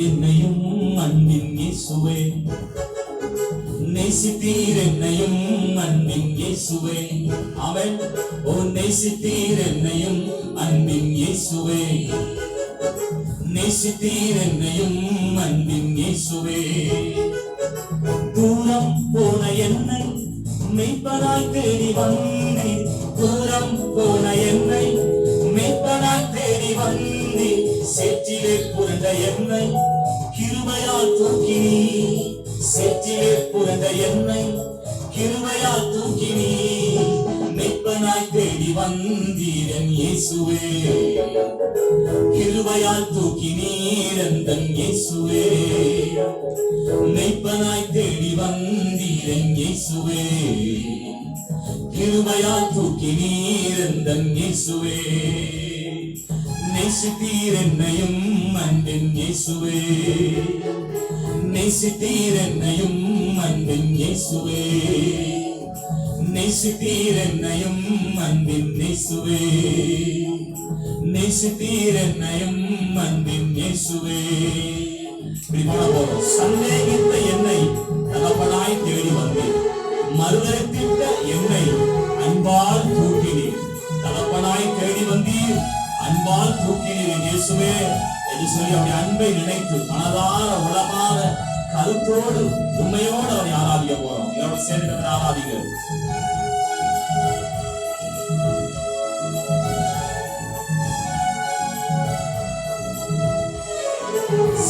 Speaker 1: என்னையும் அன்பின் இயேசுவே, நேசித்தீர் என்னையும் அன்பின் இயேசுவே. ஆமென். ஓ நேசித்தீர் என்னையும் அன்பின் இயேசுவே, நேசித்தீர் என்னையும் அன்பின் இயேசுவே. தூரம் போன என்னை மெய்ப்பனாய் தேடி வந்தீர், தூரம் போன என்னை மெய்ப்பனாய் தேடி வந்தீர். சேற்றிலே புரண்ட என்னை கிருபையால் தூக்கினீ, சேற்றிலே புரண்ட என்னை கிருபையால் தூக்கினீ. மெய்ப்பனாய் தேடி வந்தீர் என் இயேசுவே, கிருபையால் தூக்கினீர் எந்தன் இயேசுவே. மெய்ப்பனாய் தேடி வந்தீர் என் இயேசுவே, கிருபையால் தூக்கினீர் எந்தன் இயேசுவே. நேசித்தீர் என்னையும் அன்பின் இயேசுவே, நேசித்தீர் என்னையும் அன்பின் இயேசுவே, நேசித்தீர் என்னையும் அன்பின் இயேசுவே, நேசித்தீர் என்னையும் அன்பின் இயேசுவே. சந்தேகித்த என்னை தகப்பனாய் தேடி வந்தேன், மறுதலித்திட்ட என்னை அன்பால் தூக்கினீர். தகப்பனாய் தேடி வந்தீர், அன்பால் தூக்கினீர் இயேசுவே என்று சொல்லி அவருடைய அன்பை நினைத்து மனதார உளமாற கருத்தோடு உண்மையோடு அவரை ஆராதிக்க போறோம். இதோட சேர்ந்து ஆராதிக்க.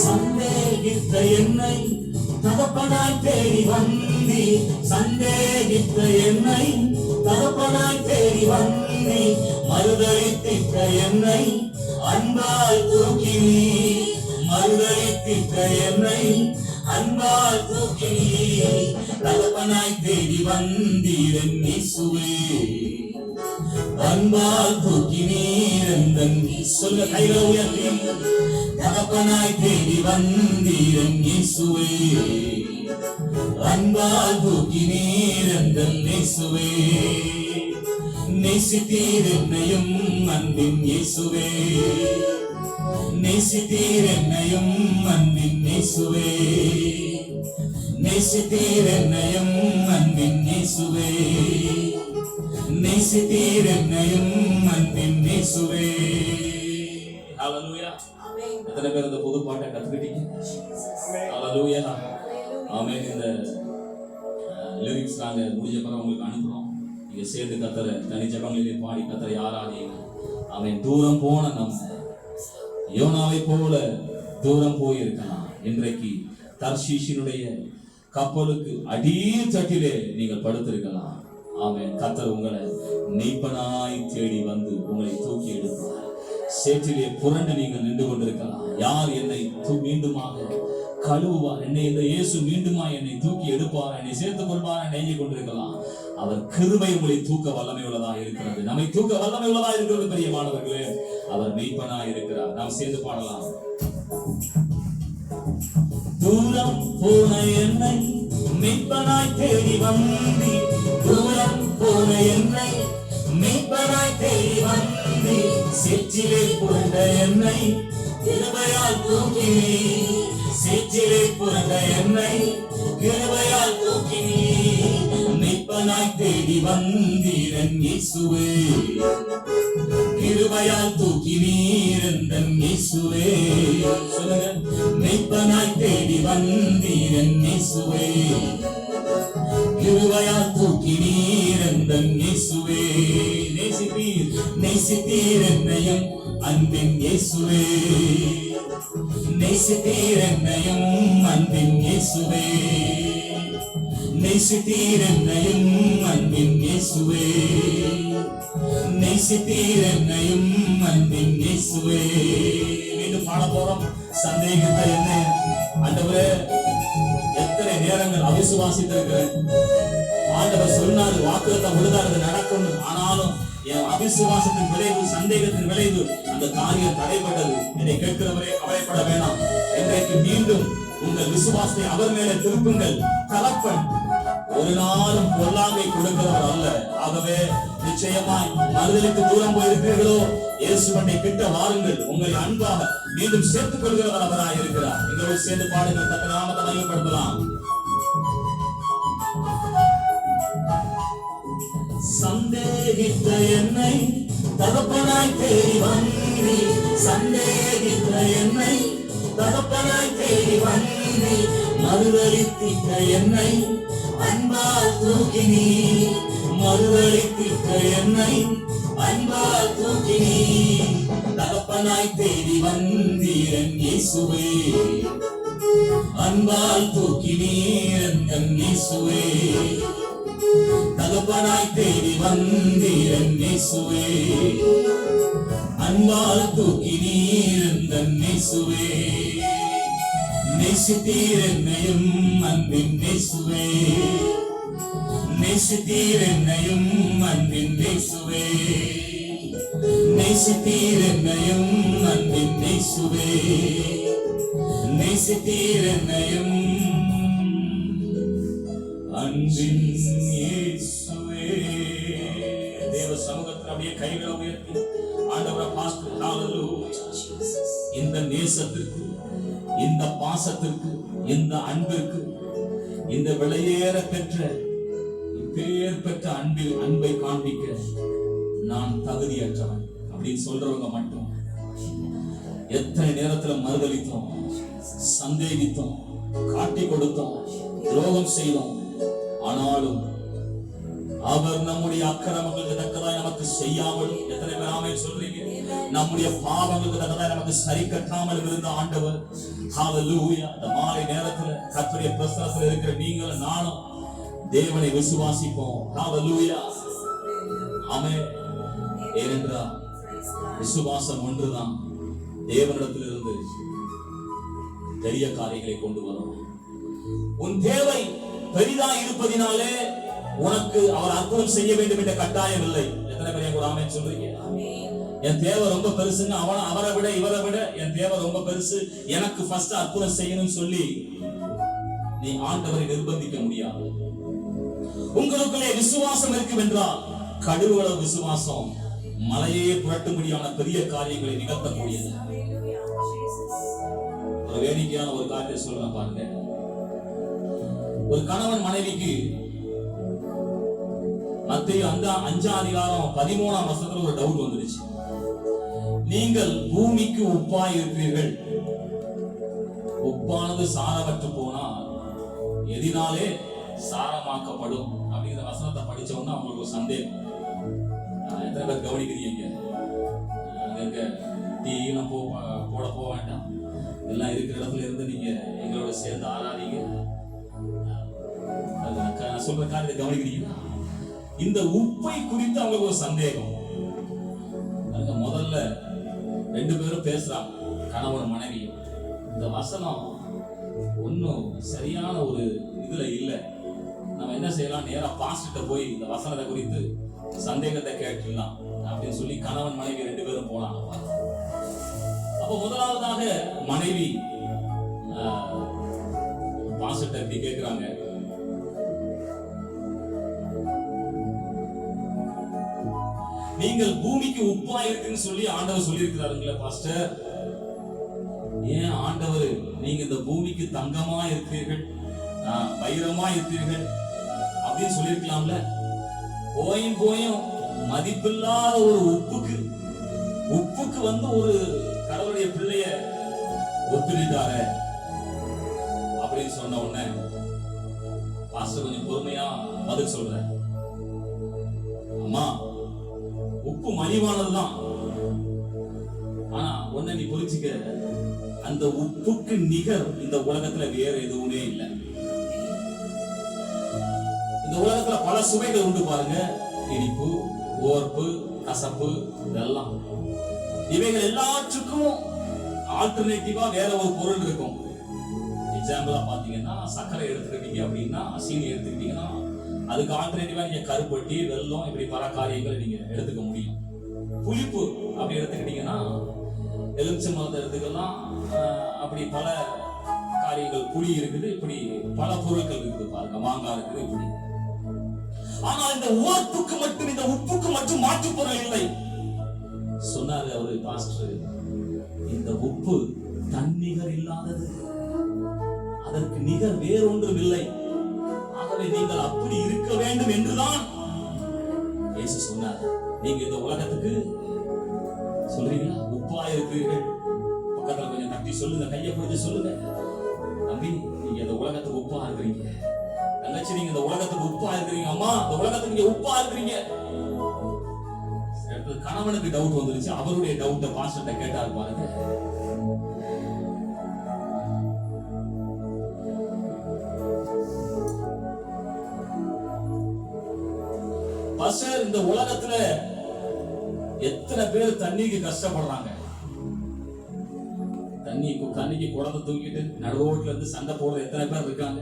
Speaker 1: சந்தேகித்த என்னை தகப்பனாய் தேடி வந்தி, சந்தேகித்த என்னை தகப்பனாய் தேடி வந்தி. மறுதலித்திட்ட என்னை அன்பால் தூக்கினீ, மறுதலித்திட்ட என்னை அன்பால் தூக்கினீ. தகப்பனாய் தேடி வந்தீர் என் இயேசுவே, அன்பால் தூக்கினீர் எந்தன். சொல்ல கைகளை உயர்த்தி. தகப்பனாய் தேடி வந்தீர் என் இயேசுவே, அன்பால் தூக்கினீர் எந்தன் இயேசுவே. நேசித்தீர் என்னையும் அன்பின் இயேசுவே, நேசித்தீர் என்னையும் அன்பின் இயேசுவே, நேசித்தீர் என்னையும் அன்பின் இயேசுவே, நேசித்தீர் என்னையும் அன்பின் இயேசுவே. ஹல்லேலூயா. எத்தனை பேர் இந்த புது பாட்டை கத்துக்கிட்டீங்க? ஹல்லேலூயா. ஆமென். இந்த லிரிக்ஸ் நாங்க முடிஞ்ச பிறகு உங்களுக்கு அனுப்புறோம். நீங்க சேர்ந்து கத்தரை தனி ஜபங்களிலே பாடி கத்தரை ஆராதிங்க. அவன் தூரம் போன நம்ம யோனாவை போல தூரம் போயிருக்கலாம். இன்றைக்கு தர்ஷீஷினுடைய கப்பலுக்கு அடித்தட்டிலே நீங்கள் படுத்திருக்கலாம். ஆமென். கத்தர் உங்களை நீப்பனாய் தேடி வந்து உங்களை தூக்கி எடுப்பார். சேற்றிலே புரண்டு நீங்கள் நின்று கொண்டிருக்கலாம். யார் என்னை மீண்டுமாக கழுவுவார், என்னை இந்த இயேசு மீண்டுமா என்னை தூக்கி எடுப்பார், என்னை சேர்த்துக் கொள்வார் என்று எண்ணிக் கொண்டிருக்கலாம். அவர் கிருபை உங்களை தூக்க வல்லமை உள்ளதாக இருக்கிறது. நம்மை தூக்க வல்லமை உள்ளதாக இருக்கிறது. பிரியமானவர்களே, அவர் மெய்ப்பனாய் இருக்கிறார். நாம் சேர்ந்து பாடலாம். தூரம் போன என்னை மெய்ப்பனாய் தேடி வந்தி, தூரம் போன என்னை மெய்ப்பனாய் தேடி வந்தி. சேற்றிலே புரண்ட என்னை கிருபையால் தூக்கினீ, சேற்றிலே புரண்ட என்னை கிருபையால் தூக்கினீ. மெய்ப்பனாய் தேடி வந்தீர் என் இயேசுவே, கிருபையால் தூக்கினீர் எந்தன் இயேசுவே. சொல்லுங்க. மெய்ப்பனாய் தேடி வந்தீர் என் இயேசுவே, கிருபையால் தூக்கினீர் எந்தன் இயேசுவே. நேசித்தீர், நேசித்தீர் என்னையும் அன்பின் இயேசுவே, நேசித்தீர் என்னையும் அன்பின் இயேசுவே, நேசித்தீர் என்னையும் அன்பின் இயேசுவே, நேசித்தீர் என்னையும் அன்பின் இயேசுவே. மீண்டும் பாட போறோம். சந்தேகித்த என்ன ஆண்டவரே, எத்தனை நேரங்கள் அவிசுவாசித்திருக்கிறேன். ஆண்டவர் சொன்னாரு, வாக்குத்தத்தம் விழுதாது நடக்கும். ஆனாலும் என் அவிசுவாசத்தின் விளைவு, சந்தேகத்தின் விளைவு, அந்த காரியம் தடைப்பட்டது. என்னை கேட்கிறவரே கவலைப்பட வேணாம். இன்றைக்கு மீண்டும் உங்கள் விசுவாசத்தை அவர் மேலே திருப்புங்கள். தகப்பன் ஒரு நாளும் பொல்லாங்கை கொடுக்கிறவர் அல்ல. ஆகவே நிச்சயமாய் மறுதலுக்கு தூரம் போயிருக்கிறீர்களோ, இயேசுவனை கிட்ட வாருங்கள். உங்களை அன்பாக மீண்டும் சேர்த்துக் கொள்கிறவர் அவராய் இருக்கிறார். எங்களோடு சேர்ந்து பாடுங்கள். தக்க நாமத்தை மையப்படுத்தலாம். சந்தேகித்த என்னை தகப்பனாய் தேடி வந்தி, சந்தேகித்த என்னை தகப்பனாய் தேடி வந்தி, மறுதலித்திட்ட என்னை அன்பால் தூக்கினி, மறுதலித்திட்ட என்னை அன்பால் தூக்கினி, தகப்பனாய் தேடி வந்தீரன் இயேசுவே, அன்பால் தூக்கினீரன் இயேசுவே, தகப்பனாய் தேடி வந்தீரன் இயேசுவே, அன்பால் தூக்கினீரன் இயேசுவே. நேசித்தீர் என்னையும் அன்பின் இயேசுவே, நேசித்தீர் என்னையும் அன்பின் இயேசுவே, நேசித்தீர் என்னையும் அன்பின் இயேசுவே, நேசித்தீர் என்னையும் அன்பின் இயேசுவே. தேவ சமூகத்தில் அப்படியே கைகளை உயர்த்தி ஆண்டவரை பார்த்து, ஹல்லேலூயா. இந்த நேசத்திற்கு, இந்த பாசத்திற்கு, இந்த அன்பிற்கு, இந்த விலையேற பெற்ற பேர் பெற்ற அன்பை காண்பிக்க நான் தகுதியற்றவன் அப்படின்னு சொல்றவங்க மட்டும் எத்தனை நேரத்துல மறுதலித்தோம், சந்தேகித்தோம், காட்டி கொடுத்தோம், துரோகம் செய்தோம். ஆனாலும் அவர் நம்முடைய அக்கிரமங்களுக்கு தக்கதாய் நமக்கு செய்யாமலும், எத்தனை பேர் ஆமென் சொல்றீங்க? நம்முடைய பாவங்களுக்கு தக்கதாய் நமக்கு சரி கட்டாமல் இருந்த ஆண்டவர், ஹல்லேலூயா. இந்த மாலை நேரத்துல கர்த்தருடைய பிரசன்னத்தில் இருக்கிற நீங்கள் நானும் தேவனை விசுவாசிப்போம். ஹல்லேலூயா, ஆமென். ஏனென்றால் விசுவாசம் ஒன்றுதான் தேவனிடத்திலிருந்து பெரிய காரியங்களை கொண்டு வரும். உன் தேவை பெரிதா இருப்பதினாலே உனக்கு அவர் அற்புதம் செய்ய வேண்டும் என்ற கட்டாயம் இல்லை. எத்தனை பேர் கூட ஆமென் சொல்றீங்க? என் தேவை ரொம்ப பெருசுங்க, அவரை விட இவரை விட என் தேவை ரொம்ப பெருசு, எனக்கு ஃபர்ஸ்ட் அற்புதம் செய்யணும்னு சொல்லி நீ ஆண்டவரை நிர்பந்திக்க முடியாது. உங்களுக்குள்ளே விசுவாசம் இருக்கும் என்றால், கடுகள விசுவாசம் மலையே புரட்டும்படியான பெரிய காரியங்களை நிகழ்த்தக்கூடியது. ஒரு வேடிக்கையான ஒரு காரியத்தை சொல்றேன் பாருங்க. ஒரு கணவன் மனைவிக்கு மத்தேயு 5ஆம் அதிகாரம் 13ஆம் வசனத்துல ஒரு டவுட் வந்துருச்சு. நீங்கள் பூமிக்கு உப்பாய் இருக்கிறீர்கள், உப்பானது சாரமற்று போனால் எதினாலே சாரமாக்கப்படும் அப்படிங்கிற வசனத்தை படிச்சோம்னா அவங்களுக்கு ஒரு சந்தேகம். எத்தனை பேர் கவனிக்கிறீங்க? டீ போட போக வேண்டாம், எல்லாம் இருக்கிற இடத்துல இருந்து நீங்க எங்களோட சேர்ந்து ஆராதிங்க. சொல்ற காரியத்தை கவனிக்கிறீங்க? இந்த உப்பை குறித்து அவங்களுக்கு ஒரு சந்தேகம். முதல்ல 2 பேரும் பேசுறாங்க, கணவன் மனைவி. இந்த வசனம் ஒன்னும் சரியான ஒரு இதுல இல்ல. நம்ம என்ன செய்யலாம், நேரா பாஸ்டர்ட்ட போய் இந்த வசனத்தை குறித்து சந்தேகத்தை கேட்கலாம் அப்படின்னு சொல்லி கணவன் மனைவி 2 பேரும் போனாங்க. அப்ப முதலாவதாக மனைவி பாஸ்டர்ட்ட இப்படி கேட்கிறாங்க, நீங்கள் பூமிக்கு உப்பா இருக்குன்னு சொல்லி ஆண்டவர் சொல்லி இருக்கிறாருங்களே பாஸ்டர், ஏன் ஆண்டவர் நீங்க இந்த பூமிக்கு தங்கமா இருக்கிறீர்கள், வைரமா இருக்கிறீர்கள் அப்படின்னு சொல்லியிருக்கலாம்ல? போயும் மதிப்பில்லாத ஒரு உப்புக்கு வந்து ஒரு கடவுளுடைய பிள்ளைய ஒப்பிட்டாரு அப்படின்னு சொன்ன உடனே பாஸ்டர் கொஞ்சம் பொறுமையா பதில் சொல்ற, அம்மா உப்பு மலிவானதுதான், ஆனா ஒன்ன நீ புரிஞ்சுக்க, அந்த உப்புக்கு நிகர் இந்த உலகத்துல வேற எதுவுமே இல்லை. இந்த உலகத்துல பல சுவைகள் உண்டு பாருங்க. இனிப்பு, ஓர்ப்பு, கசப்பு, இதெல்லாம். இவைகள் எல்லாற்றுக்கும் ஆல்டர்னேட்டிவா வேற ஒரு பொருள் இருக்கும். எக்ஸாம்பிளா பாத்தீங்கன்னா சர்க்கரை எடுத்துக்கிட்டீங்க அப்படின்னா, சீனி எடுத்துக்கிட்டீங்கன்னா அதுக்கு ஆல்டர்னேட்டிவா நீங்க கருப்பட்டி, வெல்லம், இப்படி பல காரியங்களை நீங்க எடுத்துக்க முடியும். புளிப்பு அப்படி எடுத்துக்கிட்டீங்கன்னா எலுமிச்சம்பழத்தை எடுத்துக்கலாம். அப்படி பல காரியங்கள், புளி இருக்குது, இப்படி பல பொருட்கள் இருக்குது பாருங்க, மாங்காய் இருக்குது இப்படி. ஆனால் இந்த உவர்ப்புக்கு மட்டும், இந்த உப்புக்கு மட்டும் மாற்று பொருள் இல்லை சொன்னாரு அவரு பாஸ்டர். இந்த உப்பு தன்னிகர் இல்லாதது, அதற்கு நிகர் வேறொன்றும் இல்லை. ஆகவே நீங்கள் அப்படி இருக்க வேண்டும் என்றுதான் இயேசு சொன்னார். நீங்க இந்த உலகத்துக்கு சொல்றீங்களா உப்பா இருக்கிறீர்கள்? பக்கத்துல கொஞ்சம் தட்டி சொல்லுங்க, கையை பிடிச்சு சொல்லுங்க, தம்பி நீங்க இந்த உலகத்துக்கு உப்பா இருக்கிறீங்க. தங்கச்சி நீங்க இந்த உலகத்துக்கு உப்பா இருக்கிறீங்க. அம்மா இந்த உலகத்துக்கு நீங்க உப்பா இருக்கிறீங்க. கணவனுக்கு டவுட் வந்துருச்சு. அவருடைய டவுட்டை பாஸ்டர்ட்ட கேட்டாரு பாருங்க. பாஸ்டர், இந்த உலகத்துல எத்தனை பேர் தண்ணிக்கு கஷ்டப்படுறாங்க? தண்ணிக்கு குடத்தை தூக்கிட்டு நடுவோட்ல இருந்து சண்டை போடுற எத்தனை பேர் இருக்காங்க?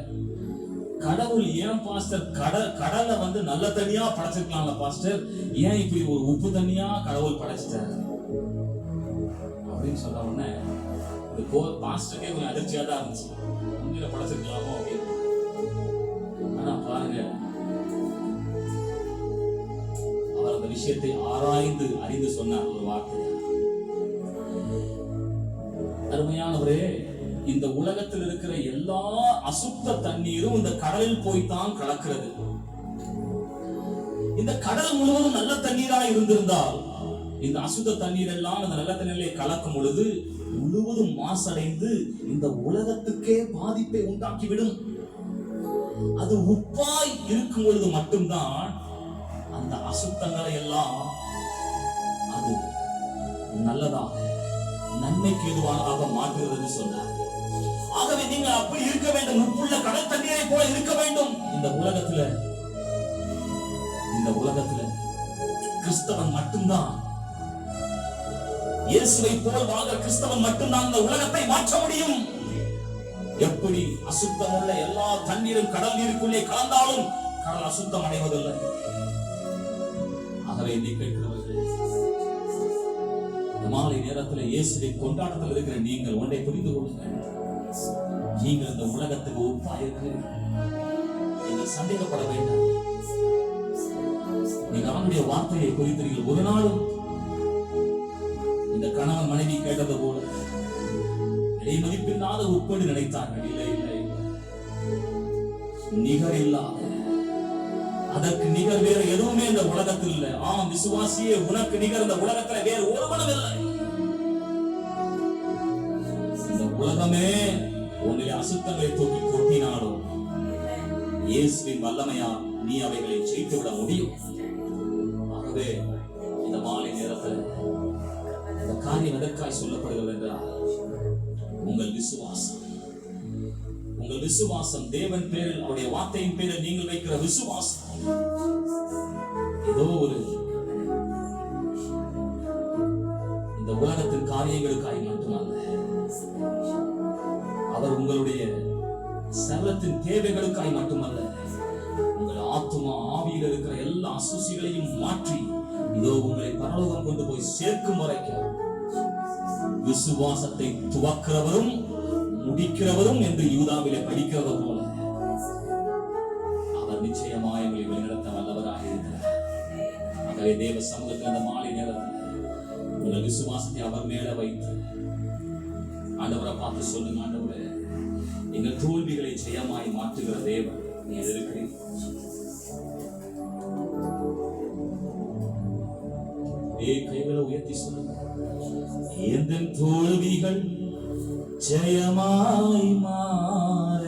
Speaker 1: கடவுள் ஏன் பாஸ்டர் கடலை வந்து நல்ல தண்ணியா படைச்சிருக்கலாம்ல பாஸ்டர், ஏன் இப்படி ஒரு உப்பு தண்ணியா கடவுள் படைச்சிட்டாரு அப்படின்னு சொன்ன உடனே பாஸ்டருக்கே கொஞ்சம் அதிர்ச்சியா தான் இருந்துச்சு. உண்மையில படைச்சிருக்கலாமோ அப்படின்னு. ஆனா பாருங்க, அவர் அந்த விஷயத்தை ஆராய்ந்து அறிந்து சொன்னார் ஒரு வார்த்தை. அருமையானவரே, இந்த உலகத்தில் இருக்கிற எல்லா அசுத்த தண்ணீரும் இந்த கடலில் போய்தான் கலக்கிறது. இந்த கடல் முழுவதும் நல்ல தண்ணீரா இருந்திருந்தால் இந்த அசுத்த தண்ணீர் எல்லாம் அந்த நல்ல தண்ணீரை கலக்கும் பொழுது முழுவதும் மாசடைந்து இந்த உலகத்துக்கே பாதிப்பை உண்டாக்கிவிடும். அது உப்பாய் இருக்கும் பொழுது மட்டும்தான் அந்த அசுத்தங்களை எல்லாம் அது நல்லதாக, நன்மைக்கு ஏதுவானதாக மாற்றுகிறது சொன்னார். ஆகவே நீங்கள் அப்படி இருக்க வேண்டும், உப்புள்ள கடல் தண்ணீரை போல இருக்க வேண்டும். இந்த உலகத்துல கிறிஸ்தவன் மட்டும்தான், இயேசுவை போல் வாழ்கிற கிறிஸ்தவன் மட்டும்தான் இந்த உலகத்தை மாற்ற முடியும். எப்படி அசுத்தமுள்ள எல்லா தண்ணீரும் கடல் நீருக்குள்ளே கலந்தாலும் கடல் அசுத்தம் அடைவதில்லை. ஆகவே என்னை கேட்கிறவர்கள், இந்த மாலை நேரத்தில் இயேசுவை கொண்டாட்டத்தில் இருக்கிற நீங்கள் ஒன்றை புரிந்து கொள்ளுங்கள். நீங்கள் இந்த உலகத்துக்கு உப்பா இருக்கிறீர்கள். நீங்கள் சந்தேகப்பட வேண்டாம். நீங்க அவனுடைய வார்த்தையை குறித்தீர்கள். ஒரு நாளும் இந்த கணவன் மனைவி கேட்டது போல விலை மதிப்பில்லாத உப்பென்று நினைத்தார்கள். இல்லை இல்லை, நிகர் இல்லாத, அதற்கு நிகர் வேறு எதுவுமே இந்த உலகத்தில் இல்லை. ஆம் விசுவாசியே, உனக்கு நிகர் இந்த உலகத்தில் வேறு ஒருவனும் இல்லை. இந்த உலகமே உன்னுடைய அசுத்தங்களை தூக்கி கொட்டினாலும் இயேசுவின் வல்லமையா நீ அவைகளை ஜெயித்து விட முடியும். ஆகவே இந்த மாலை நேரத்தில் இந்த காரியம் எதற்காய் சொல்லப்படுகிறது என்றால், உங்கள் விசுவாசம் தேவன் பேரில், அவருடைய வார்த்தையின் பேரில் நீங்கள் வைக்கிற விசுவாசம் ஏதோ ஒரு இந்த உலகத்தின் காரியங்களுக்காய் மட்டுமல்ல, அவர் உங்களுடைய சரீரத்தின் தேவைகளுக்காய் மட்டுமல்ல, உங்கள் ஆத்துமா ஆவியில் இருக்கிற எல்லா அசுசிகளையும் மாற்றி இதோ உங்களை பரலோகம் கொண்டு போய் சேர்க்கும் வரைக்கும் விசுவாசத்தை துவக்கிறவரும் முடிக்கிறவரும் என்று யூதாவிலே படிக்கிறது போல அவர் நிச்சயமாய் உங்களை வழிநடத்த வல்லவராக இருக்கிறார். ஆகவே தேவ சமூகத்தில் அந்த மாலை நேரத்தில் உங்கள் விசுவாசத்தை அவர் மேல வைத்து ஆண்டவரை பார்த்து சொல்லுங்க, ஆண்டவரே எங்கள் தோல்விகளை ஜெயமாய் மாற்றுகிற தேவன் நீ இருக்கிறீர். கைகளை உயர்த்தி சொல்லுங்க, எந்தன் தோல்விகள் ஜெயமாய் மாற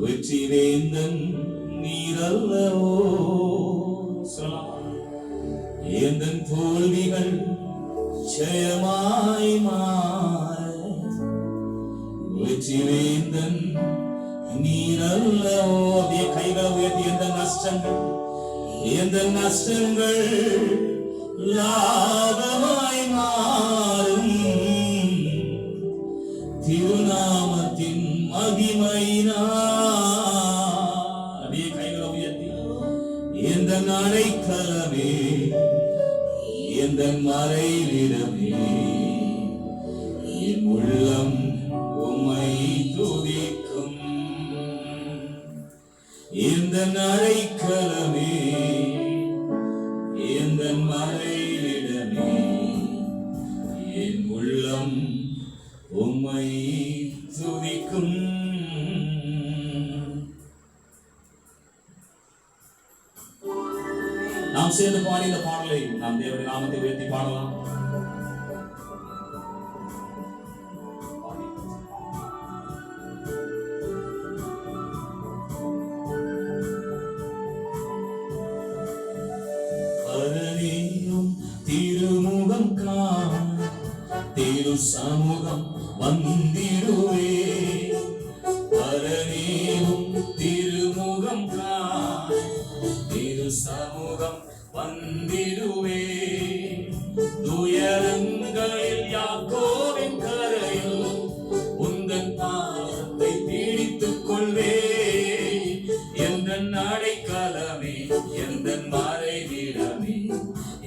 Speaker 1: வெற்றி வேந்தன் நீரல்லவோ. சொல்லலாம், எந்தன் தோல்விகள் ஜெயமாய் மாற வெற்றி வேந்தன் நீரல்லவோ. அப்படியே கைகளை உயர்த்தி எந்த நஷ்டங்கள் லாபமாய் மாறும் திருநாமத்தின் மகிமையினால். அப்படியே கைகளை உயர்த்தி எந்த அடைக்கலமே எந்த மறைவிடமே என் உள்ளம் உம்மை துதிக்கும். எந்த அடைக்கலமே எந்த மறைவிடமே என் உள்ளம் உம்மை துதிக்கும். நாம் சேர்ந்து பாடி இந்த பாடலை நாம் தேவனுடைய நாமத்தை உயர்த்தி பாடலாம். திருமுகம் காண திரு சமூகம் வந்திடுவே. பரநேவும் திருமுகம் காண திரு சமூகம் வந்திடுவே. துயரங்களில் யாக்கோபின் கரையில் உந்தன் பாதத்தை பிடித்துக் கொள்வே. எந்த அடைக்கலமே எந்த மறைவிடமே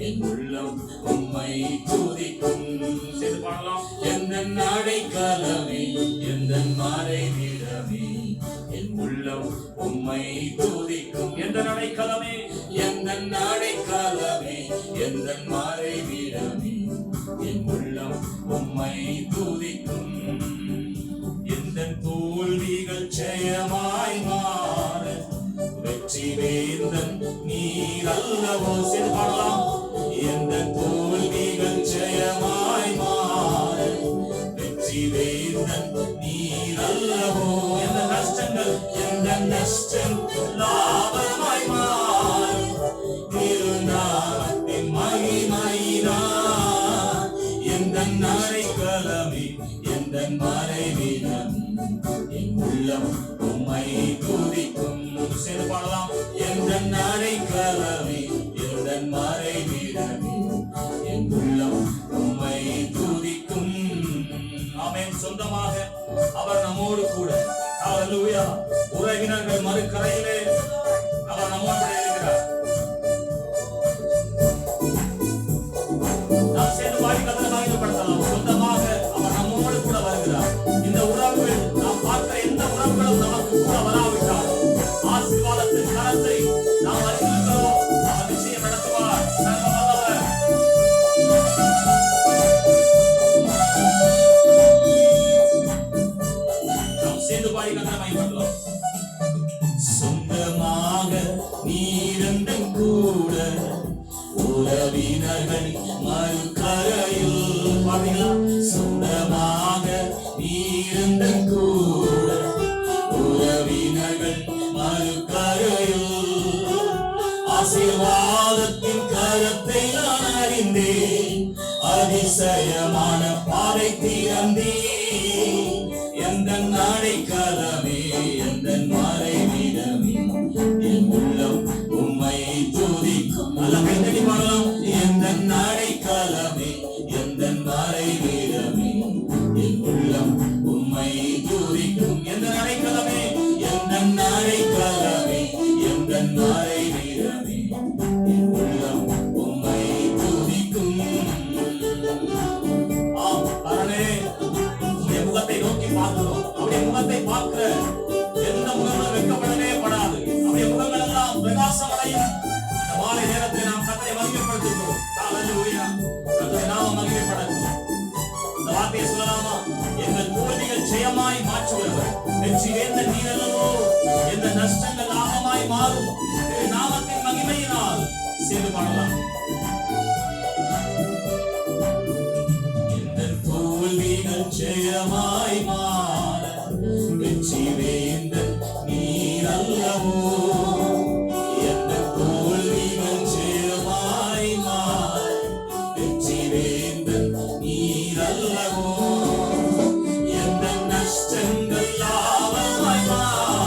Speaker 1: என் உள்ளம் உம்மை துதிக்கும். சேர்ந்து பாடலாம். எந்த அடைக்கலமே எந்த மறைவிடமே என் உள்ளம் உம்மை துதிக்கும். எந்த அடைக்கலமே எந்த அடைக்கலமே எந்த மறைவிடமே என் உள்ளம் உம்மை துதிக்கும். எந்த தோல்விகள் ஜெயமாய் மாற வெற்றி வேந்தன் நீர் அல்லவோ. சேர்ந்து பாடலாம். எந்த தோல்விகள் ஜெயமாய் மாற வெற்றி வேந்தன் நீர் அல்லவோ. எந்த நஷ்டங்கள் லாபமாய் மாற திருநாமத்தின் மகிமையினால். எந்த அடைக்கலமே எந்த மறைவிடம் என் உள்ளம் உம்மை துதிக்கும். சேர்ந்து பாடலாம். எந்த அடைக்கலமே எந்த மறைவிடமே என் உள்ளம் உம்மை துதிக்கும். ஆமென். சொந்தமாக அவர் நம்மோடு கூட. ஹல்லேலூயா. உறவினர்கள் மறுக்கரையிலே அவர் நம்மோடு இருக்கிறார். நாம் சேர்ந்து பாடி கர்த்தரை மகிமைப்படுத்தலாம். சொந்தமாக அவர் நம்மோடு கூட வருகிறார். இந்த உறவுகள் நாம் பார்க்கிற எந்த உறவுகளும் நமக்கு கூட வராவிட்டால் ஆசீர்வாதத்தின் கரத்தை நாம் அறிந்திருக்கிறோம். அவர் நிச்சயம் நடத்துவார். சர்வ வல்லவர். நாம் சேர்ந்து பாடி கர்த்தரை மகிமைப்படுத்தலாம். சொந்தமாக நீரண்டும் கூட உறவினர்கள் மறுக்கரையில். பாத்தீங்களா? சொந்தமாக நீரண்டும் கூட உறவினர்கள் மறுக்கரையில். ஆசீர்வாதத்தின் கரத்தை நான் அறிந்தேன். அதிசயமான பாதை திறந்தே. எந்த அடைக்கலமே எந்த மறைவிடமே என் உள்ளம் உம்மை துதிக்கும். நல்ல கைத்தட்டி பாடலாம். எந்த அடைக்கலமே எந்த மறைவிடமே என் உள்ளம் உம்மை துதிக்கும். எந்த அடைக்கலமே எந்த அடைக்கலமே எந்த மறைவிடமே என் உள்ளம் உம்மை துதிக்கும். அரணே முகத்தை நோக்கி பார்க்கிறோம். அவருடைய முகத்தை பார்க்கிற எந்த முகங்களும் வெட்கப்படவே படாது. அவருடைய முகங்கள் எல்லாம் பிரகாசம் அடையும். இந்த மாலை நேரத்தை நாம் கர்த்தரை மகிமைப்படுத்துகிறோம். ஹல்லேலூயா. கர்த்தரை நாம மகிமைப்படுத்தும். இந்த வார்த்தையை சொல்லலாமா? எங்கள் தோல்விகள் ஜெயமாய் மாற்றுகிறவர் வெற்றி வேந்தன் நீர் அல்லவோ. எந்த நஷ்டங்கள் லாபமாய் மாறும் திரு நாமத்தின் மகிமையினால். சேர்ந்து பாடலாம். தோல்விகள் ஜெயமாய் மாற வெற்றி வேந்தன் நீர் அல்லவோ. எந்த தோல்விகள் ஜெயமாய் மாற வெற்றி வேந்தன் நீர் அல்லவோ. எந்த நஷ்டங்கள் லாபமாய் மாற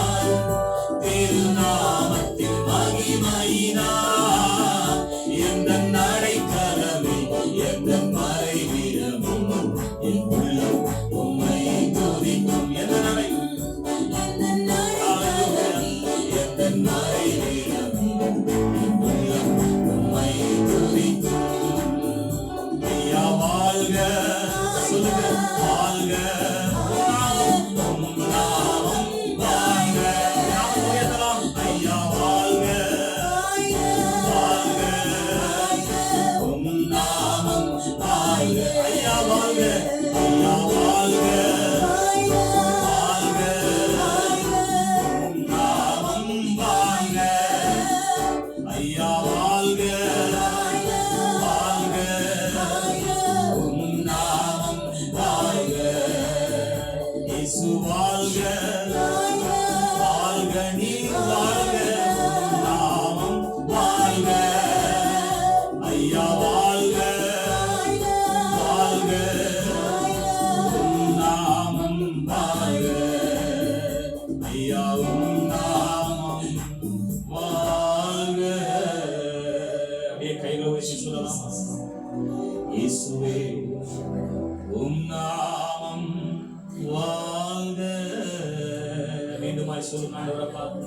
Speaker 1: ஐயா உம் நாமம் வாழ்க. அப்படியே கைகளை வச்சு சொல்லலாம். இயேசுவே உம் நாமம் வாழ்க. மீண்டுமாய் சொல்லுங்க ஆண்டவரை பார்த்து.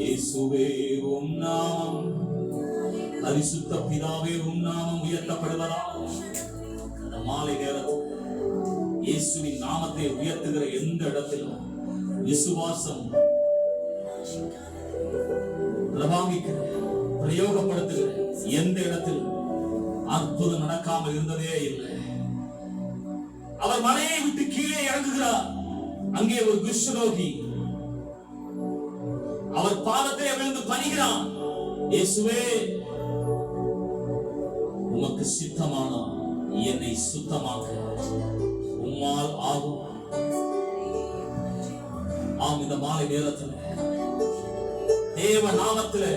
Speaker 1: இயேசுவே உம் நாமம், பரிசுத்த பிதாவே உம் நாமம் உயர்த்தப்படுவதாக. அந்த மாலை நேரத்தில் இயேசுவின் நாமத்தை உயர்த்துகிற எந்த இடத்திலும் விசுவாசம் பிரபாவிக்கிற பிரயோகப்படுத்துகிற எந்த இடத்தில் அற்புதம் நடக்காமல் இருந்ததே இல்லை. அவர் மலையை விட்டு கீழே இறங்குகிறார். அங்கே ஒரு குஷ்டரோகி அவர் பாதத்தை விழுந்து பணிகிறான். இயேசுவே உமக்கு சித்தமானா என்னை சுத்தமாக்க உம்மால் ஆகும். ஆம், இந்த மாலை நேரத்தில் தேவ நாமத்தில்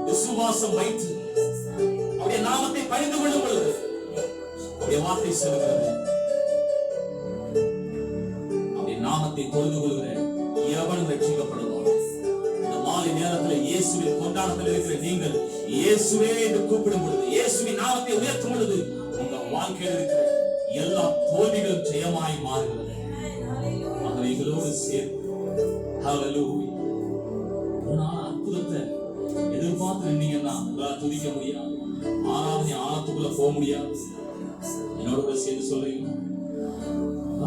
Speaker 1: விசுவாசம் வைத்து அவருடைய நாமத்தை பணிந்து கொள்ளும் பொழுது அவருடைய வார்த்தை சொல்கிறது, அவருடைய நாமத்தை தொழுது கொள்கிற எவன் ரட்சிக்கப்படுவான். இந்த மாலை நேரத்தில் இயேசுவின் கொண்டாட்டத்தில் இருக்கிற நீங்கள் இயேசுவே என்று கூப்பிடும் பொழுது, இயேசுவின் நாமத்தை உயர்த்தும் பொழுது உங்க வாழ்க்கையில் இருக்கிற எல்லா தோல்விகளும் ஜெயமாய் மாறுகிறது. அவைகளோடு சேர்த்து அற்புதத்தை எதிர்பார்த்து நின்னீங்கன்னா உங்களால் துதிக்க முடியாது. ஆராதனை ஆழத்துக்குள்ள போக முடியாது. என்னோட சேர்ந்து சொல்றீங்க,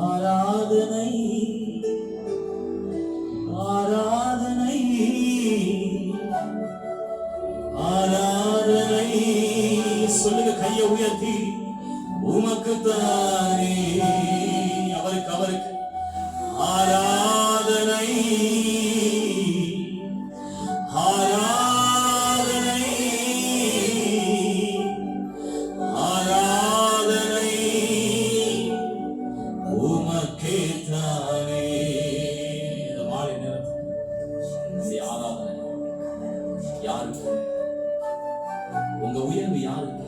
Speaker 1: ஆராதனை ஆராதனை ஆராதனை. சொல்லுங்க கையை உயர்த்தி, உமக்கு தானே, அவருக்கு அவருக்கு ஆராதனை ஆராதனை ஆராதனை உமக்கே தானே. இந்த மாலை நேரத்தில் ஆராதனை யாருக்கு? உங்க உயர்வு யாருக்கு?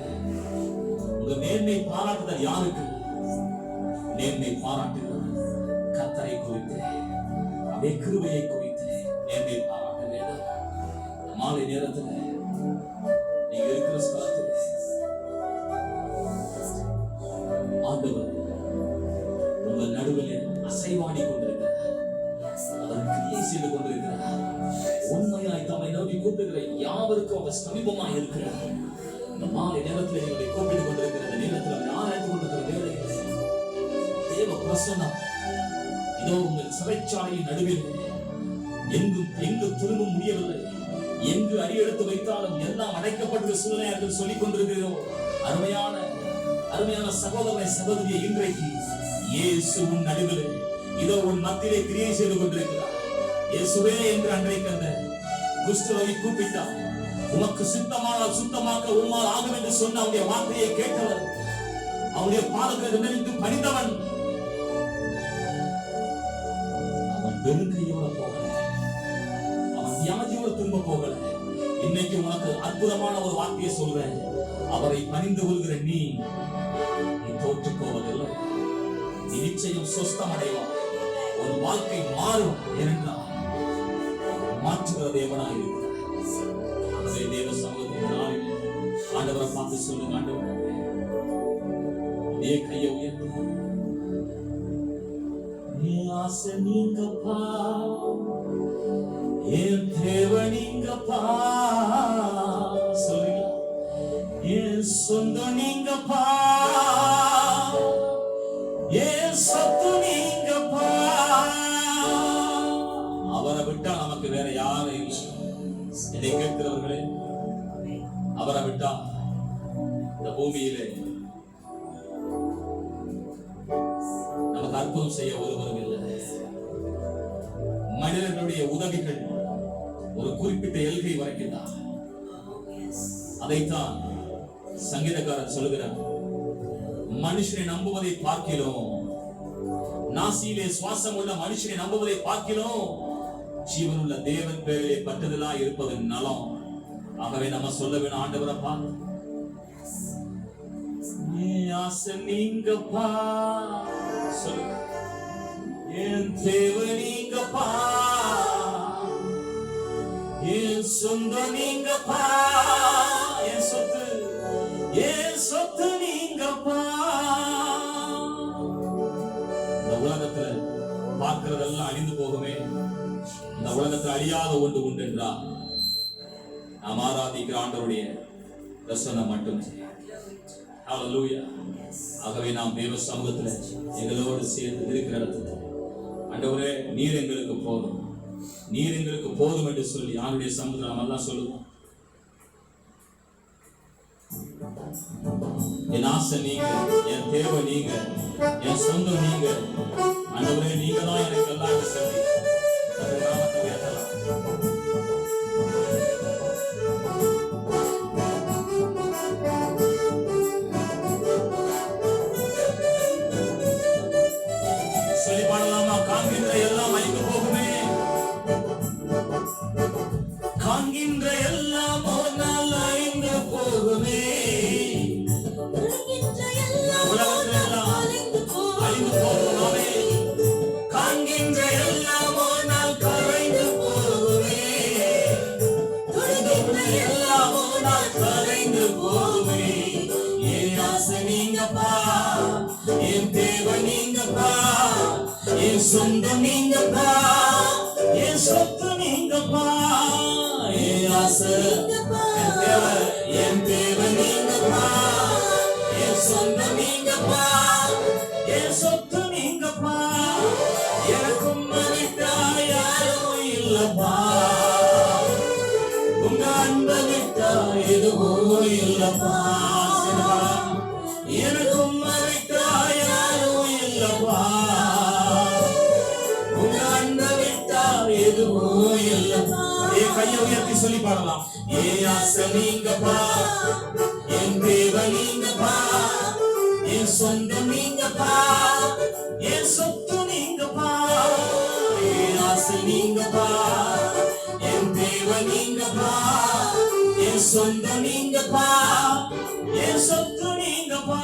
Speaker 1: உங்க மேன்மை பாராட்டுதல் யாருக்கு? நேர்மை பாராட்டுதல் கர்த்தரை குறித்து, அவருடைய கிருபையை குறித்து நேர்மை பாராட்ட வேண்டும். மாலை நேரத்தில் நீங்க இருக்கிற ஸ்தலத்தில் ஆண்டவர் உங்கள் நடுவில் அசைவாடி கொண்டிருக்கிறார். அவர் கிரியை செய்து கொண்டிருக்கிறார். உண்மையாய் தம்மை நோக்கி கூப்பிடுகிற யாவருக்கும் அவர் சமீபமாய் இருக்கிறார். இந்த மாலை நேரத்தில் எங்களை கூப்பிட்டு கொண்டிருக்கிற நேரத்தில் அவர் ஆராய்ந்து கொண்டிருக்கிற வேலையில் தேவ பிரசன்னம் இதோ உங்கள் சிறைச்சாலையின் நடுவில் எங்கு திரும்ப முடியவில்லை, எங்கு அடியெடுத்து வைத்தாலும் எல்லாம் அடைக்கப்பட்ட சூழ்நிலை என்று சொல்லிக் கொண்டிருக்கிறோம். அருமையான சகோதரனை சகோதரியை இன்றைக்கு இயேசு உன் நடுவில் இதோ உன் மத்தியிலே கிரியை செய்து கொண்டிருக்கிறார். இயேசுவே என்று அன்றைக்கு அந்த குஷ்டரோகி கூப்பிட்டார். உமக்கு சுத்தமானால் சுத்தமாக்க உம்மால் ஆகும் என்று சொன்ன அவருடைய வார்த்தையை கேட்டவர், அவருடைய பாதத்தில் நின்று பணிந்தவன், அவன் வெறுங்கையோட போகல, அவன் வியாதியோட திரும்ப போகல. இன்னைக்கு உனக்கு அற்புதமான ஒரு வார்த்தையை சொல்றேன். அவரை பணிந்து கொள்கிற நீ தோற்று போவதில்லை. நீ நிச்சயம் சொஸ்தம் அடைவார். ஒரு வாழ்க்கை மாறும். ஏனென்றால் மாற்றுகிற தேவனாக இருக்கிறார். தேவ சமூகத்தின் நாளில் ஆண்டவரை பார்த்து சொல்லுங்க, ஆண்டவரே அதே கையை உயர்த்து, நீ ஆசை நீங்கப்பா, என் தேவ நீங்கப்பா, சொல்லுங்க என் சொந்தம் நீங்கப்பா, என் சத்து நீங்கப்பா. அவரை விட்டா நமக்கு வேற யாரும் இல்லை. இதை கேட்கிறவர்களே, அவரை விட்டா இந்த பூமியிலே நமக்கு அற்புதம் செய்ய ஒருவரும் இல்லை. மனிதர்களுடைய உதவிகள் ஒரு குறிப்பிட்ட எல்கை வரைக்கும் தான். அதைத்தான் சங்கீதக்காரன் சொல்லுகிறார், மனுஷனை நம்புவதை பார்க்கிறோம், நாசியிலே சுவாசம் உள்ள மனுஷனை நம்புவதை பார்க்கிறோம், ஜீவனுள்ள தேவன் பேரிலே பட்டுதலா இருப்பது நலம். ஆகவே நம்ம சொல்ல வேணும், ஆண்டவரை பார்த்து நீங்கப்பா, சொல்லுங்க என் தேவை நீங்கப்பா, என் சொந்தம் நீங்கப்பா, என் சொத்து நீங்கப்பா. இந்த உலகத்துல பார்க்கிறதெல்லாம் அழிந்து போகுமே, இந்த உலகத்தில் அழியாத ஒன்று உண்டு என்றால் நாம் ஆராதிக்கிற ஆண்டவருடைய பிரசன்னம் மட்டும். ஹல்லேலூயா. ஆகவே நாம் தேவ சமூகத்துல எங்களோடு சேர்ந்து இருக்கிற இடத்துல ஆண்டவரே நீர் எங்களுக்கு போதும், நீர் எங்களுக்கு போதும் என்று சொல்லி ஆண்டுடைய சமூகத்தில் நாம் எல்லாம் சொல்லுவோம். என் ஆசை நீங்க, என் தேவை நீங்க, என் சொந்தம் நீங்க. ஆண்டவரே நீங்க தான் எனக்கு எல்லாம் சொல்லி நாமத்தை உயர்த்தலாம். சொல்லி பாடலாமா? காண்கின்ற எல்லாம் அழிந்து போகுமே, காண்கின்ற எல்லாம் ஒரு நாள் அழிந்து போகுமே, காண்கின்ற எல்லாம் ஒரு நாள் கரைந்து போகுமே, எல்லாம் ஒரு நாள் கரைந்து போகுமே. என் ஆசை நீங்கப்பா, என் தேவை நீங்கப்பா, என் சொந்தம் நீங்கப்பா, என் சொத்து நீங்கப்பா. என் ஆசை என் தேவை நீங்கப்பா, என் சொந்தம் நீங்கப்பா, என் சொத்து நீங்கப்பா. எனக்கும் விட்டா யாரும் இல்லப்பா, உங்க அன்பை விட்டா எதுவும் இல்லப்பா. எனக்கும் விட்டா யாரும் இல்லப்பா, உங்க அன்பை விட்டா எதுவும் இல்லப்பா. கையை உயர்த்தி சொல்லி பாடலாம். என் ஆசை நீங்கப்பா, என் தேவை நீங்கப்பா, என் சொந்தம் நீங்கப்பா, என் சொத்து நீங்கப்பா. என் ஆசை நீங்கப்பா, என் தேவை நீங்கப்பா, என் சொந்தம் நீங்கப்பா, என் சொத்து நீங்கப்பா.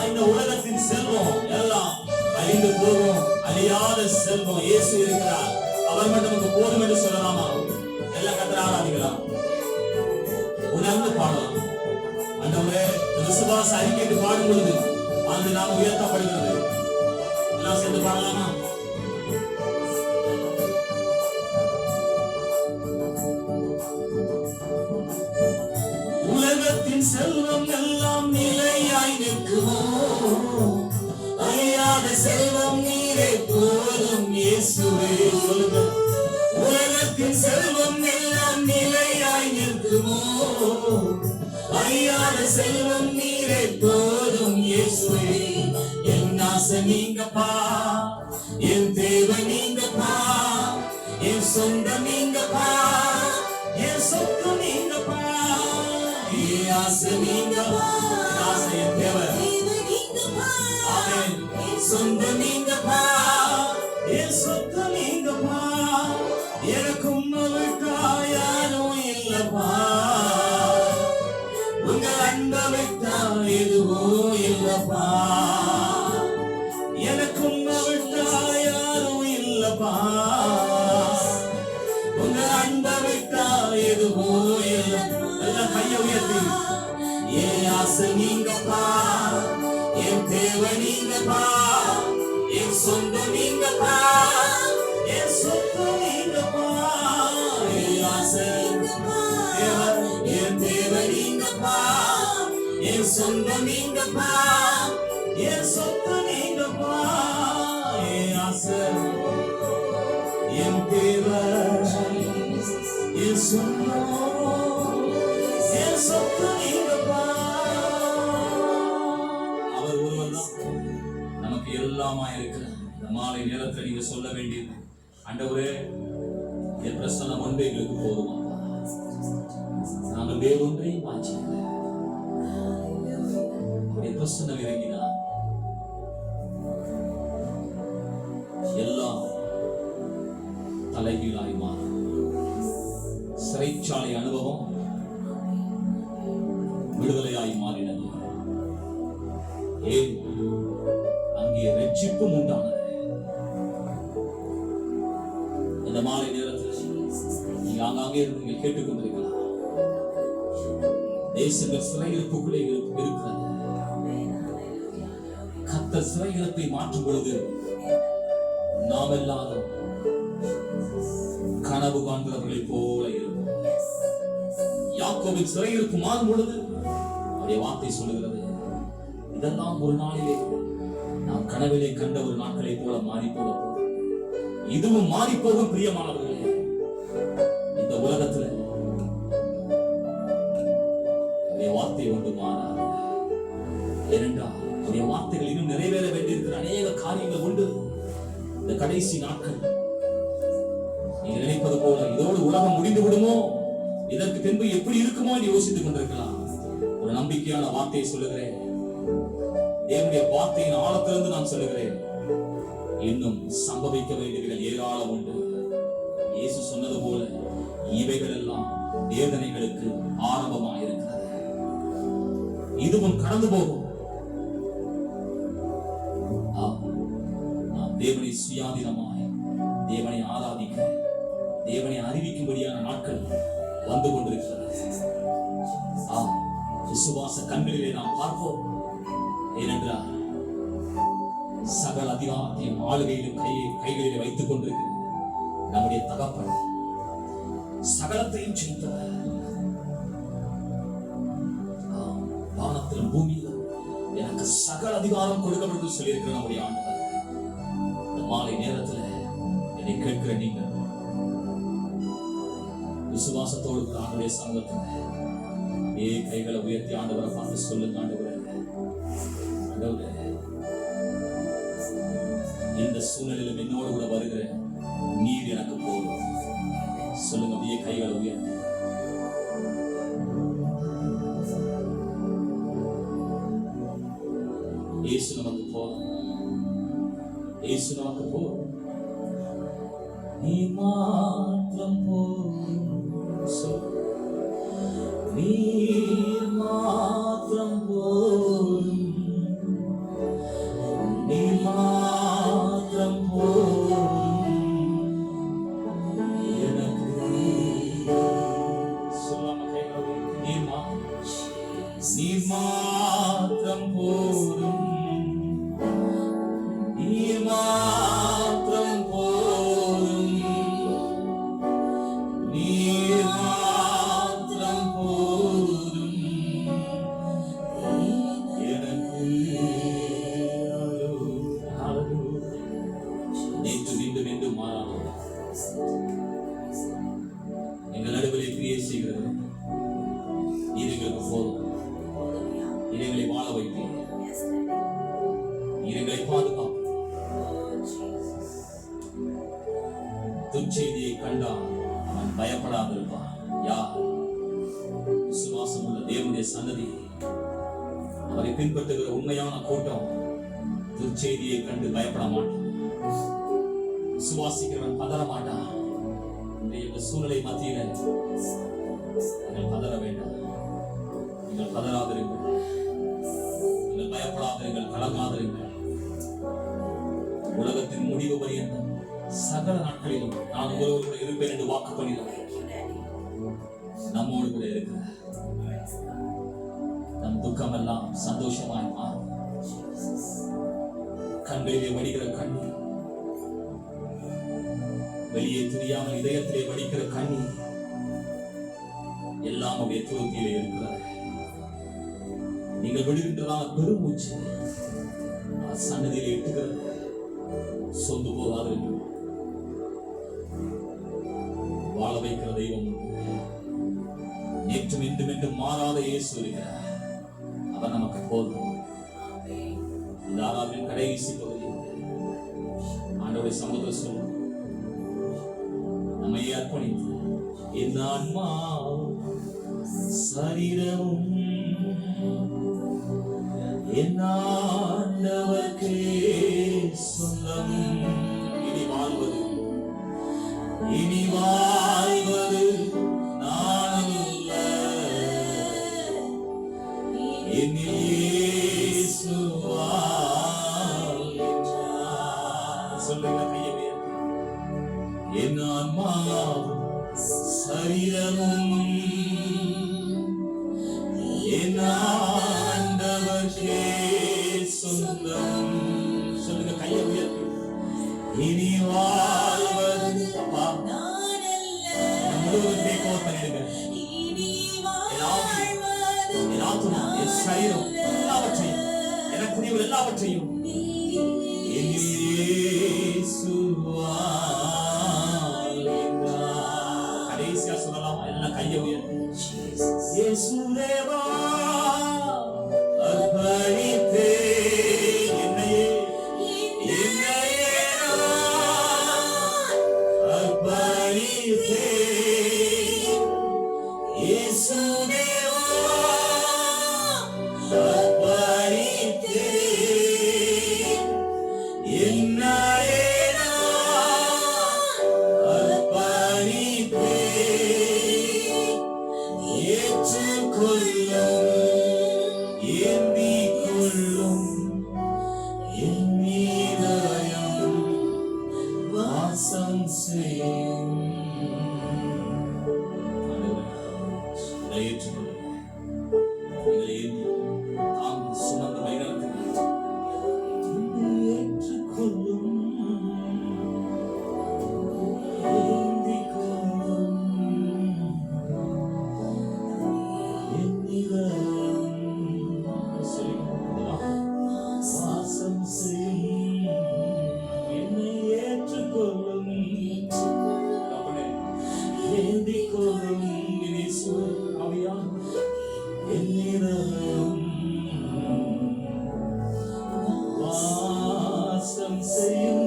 Speaker 1: இந்த உலகத்தின் செல்வம் எல்லாம் அழிந்து போகும், அழியாத செல்வம் இயேசு இருக்கிறார், அவர் மட்டும் நமக்கு போதும் என்று சொல்லலாமா? எல்லாம் கர்த்தரை ஆராதிக்கலாம், உணர்ந்து பாடலாம். ஆண்டவரே விசுவாச அறிக்கைக்கு பாடும் பொழுது அந்த நாம் உயர்த்தப்படுகிறது. எல்லாம் சேர்ந்து பாடலாமா? உலகத்தின் செல்வம் எல்லாம் நிலையாய் நிற்குமோ, அழியாத செல்வம் நீரே போதும் இயேசுவே. சொல்லுங்க. உலகத்தின் செல்வம் எல்லாம் நிலையாய் நிற்குமோ, அழியாத செல்வம் நீரே போதும் இயேசுவே. என் ஆசை நீங்கப்பா, என் தேவை நீங்கப்பா, என் சொந்தம் நீங்கப்பா, என் சொத்து நீங்கப்பா. என் ஆசை நீங்கப்பா, ஆசை என் தேவை சொந்தம் நீங்கப்பா, என் சொத்து நீங்கப்பா. எனக்கும் விட்டா யாரும் இல்லப்பா, உங்க அன்பை விட்டா எதுவும் இல்லப்பா. எனக்கும் விட்டா யாரும் இல்லப்பா, உங்க அன்பை விட்டா எதுவும் இல்லப்பா. எல்லாம் கையை உயர்த்தி. என் ஆசை நீங்கப்பா, என் தேவை நீங்கப்பா, என் சொந்தம் நீங்கப்பா, என் சொத்து நீங்கப்பா. என் ஆசை என் தேவை நீங்கப்பா, என் சொந்தம் நீங்கப்பா, என் சொத்து நீங்கப்பா. என் ஆசை என் தேவை என் சொந்தம் என் சொத்து நீங்கப்பா. அவர் ஒருவர் தான் நமக்கு எல்லாமா இருக்கிறார். இந்த மாலை நேரத்தில் நீங்க சொல்ல வேண்டியது, ஆண்டவரே என் பிரசன்னம் ஒன்றே எங்களுக்கு போதுமா, நாங்கள் வேறொன்றையும் வாஞ்சிக்கல. உடைய பிரசன்னம் இறங்கினா எல்லாம் தலைகீழாய் மாறும். சிறைச்சாலை அனுபவம் விடுதலையாய் மாறினது. ஏன்? அங்கே ரட்சிப்பும் உண்டானது. இந்த மாலை நேரத்தில் நீங்க ஆங்காங்கே இருந்து நீங்கள் கேட்டுக்கொண்டிருக்கலாம். தேசங்கள் சிறையிருப்புக்குள்ளே இருக்கிறது. கர்த்தர் சிறையிருப்பை மாற்றும் பொழுது நாம் எல்லாரும் கனவு காண்கிறவர்களை போல இருக்கும். யாக்கோபின் சிறையிருப்பு மாறும் பொழுது அவருடைய வார்த்தை சொல்லுகிறது, இதெல்லாம் ஒரு நாளிலே நாம் கனவிலே கண்ட ஒரு நாட்களை போல மாறி போகும். இதுவும் மாறி போகும். பிரியமானவர்களே, இந்த உலகத்துல வார்த்தை ஒன்று மாறாது. ஏனென்றால் அவருடைய வார்த்தைகள் இன்னும் நிறைவேற வேண்டியிருக்கிற அநேக காரியங்கள் உண்டு. இந்த கடைசி நாட்கள் நீங்க நினைப்பது போல இதோடு உலகம் முடிந்து விடுமோ, இதற்கு பின்பு எப்படி இருக்குமோ என்று யோசித்துக் கொண்டிருக்கலாம். ஒரு நம்பிக்கையான வார்த்தையை சொல்லுகிறேன். தேவனுடைய வார்த்தையின் ஆழத்திலிருந்து நான் சொல்லுகிறேன், இன்னும் சம்பவிக்க வேண்டியவைகள் ஏராளம் உண்டு. இயேசு சொன்னது போல இவைகள் எல்லாம் வேதனைகளுக்கு ஆரம்பமாக இருக்கிறது. இதுவும் கடந்து போகும். நாம் தேவனை சுயாதீனமாய் தேவனை ஆராதிக்க, தேவனை அறிவிக்கும்படியான நாட்கள் வந்து கொண்டிருக்கிறது. விசுவாச கண்களிலே நாம் பார்ப்போம். ஏனென்றால் சகல அதிகாரத்தையும் ஆளுகையிலும் கைகளிலே வைத்துக் கொண்டிருக்கிறது நம்முடைய தகப்பன். சகலத்தையும் செய்தவர். வானத்திலும் பூமியிலும் எனக்கு சகல அதிகாரம் கொடுக்கப்பட்டு சொல்லியிருக்கிற நம்முடைய ஆண்டவர். இந்த மாலை நேரத்தில் என்னை கேட்கிற நீங்கள் விசுவாசத்தோடு ஆண்டுடைய சமூகத்தில் கைகளை உயர்த்தி ஆண்டவரை பார்த்து சொல்லுங்க, ஆண்டவரே இந்த சூழ்நிலையிலும் என்னோடு கூட வருகிற நீர் எனக்கு போதும். சொல்லுங்க, அப்படியே கைகளை உயர்த்தி. இயேசு நமக்கு போதும். இயேசு நமக்கு போதும். நீ மாத்திரம் போதும். நீ மாத்திரம் போதும். நீ மாத்திரம் போதும் எனக்கு. சொல்லாம கைகளை நீ மாத்திரம் போதும். நீ மாத்திரம் போதும். நீ மாத்திரம் போதும் எனக்கு. நேற்று மீண்டும் மீண்டும் மாறாமல் எங்கள் நடுவிலே கிரியை செய்கிறது. நீர் எங்களுக்கு போதும். எங்களை வாழ வைப்பீர். எங்களை பாதுகாப்பு. துச்செய்தியை கண்டால் அவன் பயப்படாமல் இருப்பான். யார்? விசுவாசம் உள்ள தேவனுடைய சன்னதி, அவரை பின்பற்றுகிற உண்மையான கூட்டம் துச்செய்தியை கண்டு பயப்பட மாட்டான். விசுவாசிக்கிறவன் பதற மாட்டான். இந்த சூழ்நிலை மத்தியில நீங்கள் பதற வேண்டாம். நீங்கள் பதறாதிருங்கள். நீங்கள் பயப்படாதிருங்கள். கலங்காதிருங்கள். உலகத்தின் முடிவு பரியந்தம் சகல நாட்களிலும் நான் உங்களோடு கூட இருப்பேன் என்று வாக்கு பண்ணினேன். நம்மோடு கூட இருக்கிறார். நம் துக்கம் எல்லாம் சந்தோஷமாய் மாறும். கண்களிலே வடிகிற கண்ணீர், வெளியே தெரியாமல் இதயத்திலே வடிக்கிற கண்ணீர் எல்லாம் அவருடைய துவத்திலே இருக்கிறார். நீங்கள் விடுகின்றதான பெருமூச்சு சன்னதியிலே எட்டுகிறது. சொந்து போகாது வாழ வைக்கிற தெய்வம் நேற்றும் இன்றும் என்றும் மாறாத இயேசு இருக்கிறார். அவர் நமக்கு போதும். இந்த ஆராதனையின் கடைசி பகுதி ஆண்டவருடைய சமூகத்தில் சொல்லும், நம்மை அர்ப்பணித்து என் ஆன்மா சரீரமும் என் ஆண்டவர்க்கே சொந்தம். இனி வாழ்வது நான் அல்ல, என்னில் இயேசு வாழ்கின்றார். சொல்லுங்க கையை உயர்த்தி. என் ஆன்மாவும் சரீரமும் என் ஆண்டவர்க்கே சொந்தம். சொல்லுங்க, கையை உயர்த்தி. இனி வாழ்வது அப்பா நம்மளோட டேக் பண்ணிடுங்க. என் ஆத்துமா, என் சரீரம் எல்லாவற்றையும், எனக்குரியவர் எல்லாவற்றையும் கடைசியா சொல்லலாம். எல்லாம் கையை உயர்த்தி. இயேசுதேவா அர்ப்பணித்தே என்னையே அர்ப்பணித்தே. இயேசுதேவா அர்ப்பணித்தே என்னையே அர்ப்பணித்தே. ஏற்றுக்கொள்ளும், ஏந்திக் கொள்ளும் என் இதயம் வாசம் செய்யும். ஏற்றுக்கொள்ளும், ஏந்தி தாங்கி சுமந்து வைரத்தில் ஏற்றுக்கொள்ளும், ஏந்திக் கொள்ளும் வாசம் செய்யும் என்னை ஏற்றுக்கொள்ளும், ஏந்திக் கொள்ளும் என்னிடம் வாசம் செய்யும்.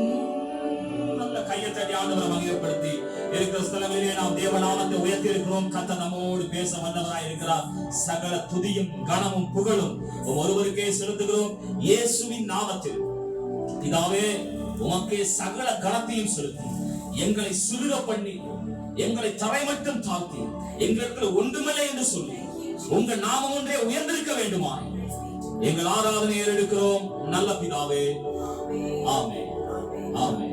Speaker 1: நல்ல கையை தட்டி ஆண்டவரை மகிமைப்படுத்தி இருக்கிற ஸ்தலங்களிலே நாம் தேவநாமத்தை உயர்த்தி இருக்கிறோம். கர்த்தர் நம்மோடு பேச வல்லவராய் இருக்கிறார். சகல துதியும் கனமும் புகழும் ஒருவருக்கே செலுத்துகிறோம், இயேசுவின் நாமத்தில். பிதாவே, உமக்கே சகல கனத்தையும் செலுத்தி எங்களை சிறுக பண்ணி எங்களை தரை மட்டும் தாழ்த்தி எங்களுக்கு ஒன்றுமில்லை என்று சொல்லி உங்க நாமம் ஒன்றே உயர்ந்திருக்க வேண்டுமா எங்கள் ஆராதனை ஏறெடுக்கிறோம் நல்ல பிதாவே. ஆமென், ஆமென்.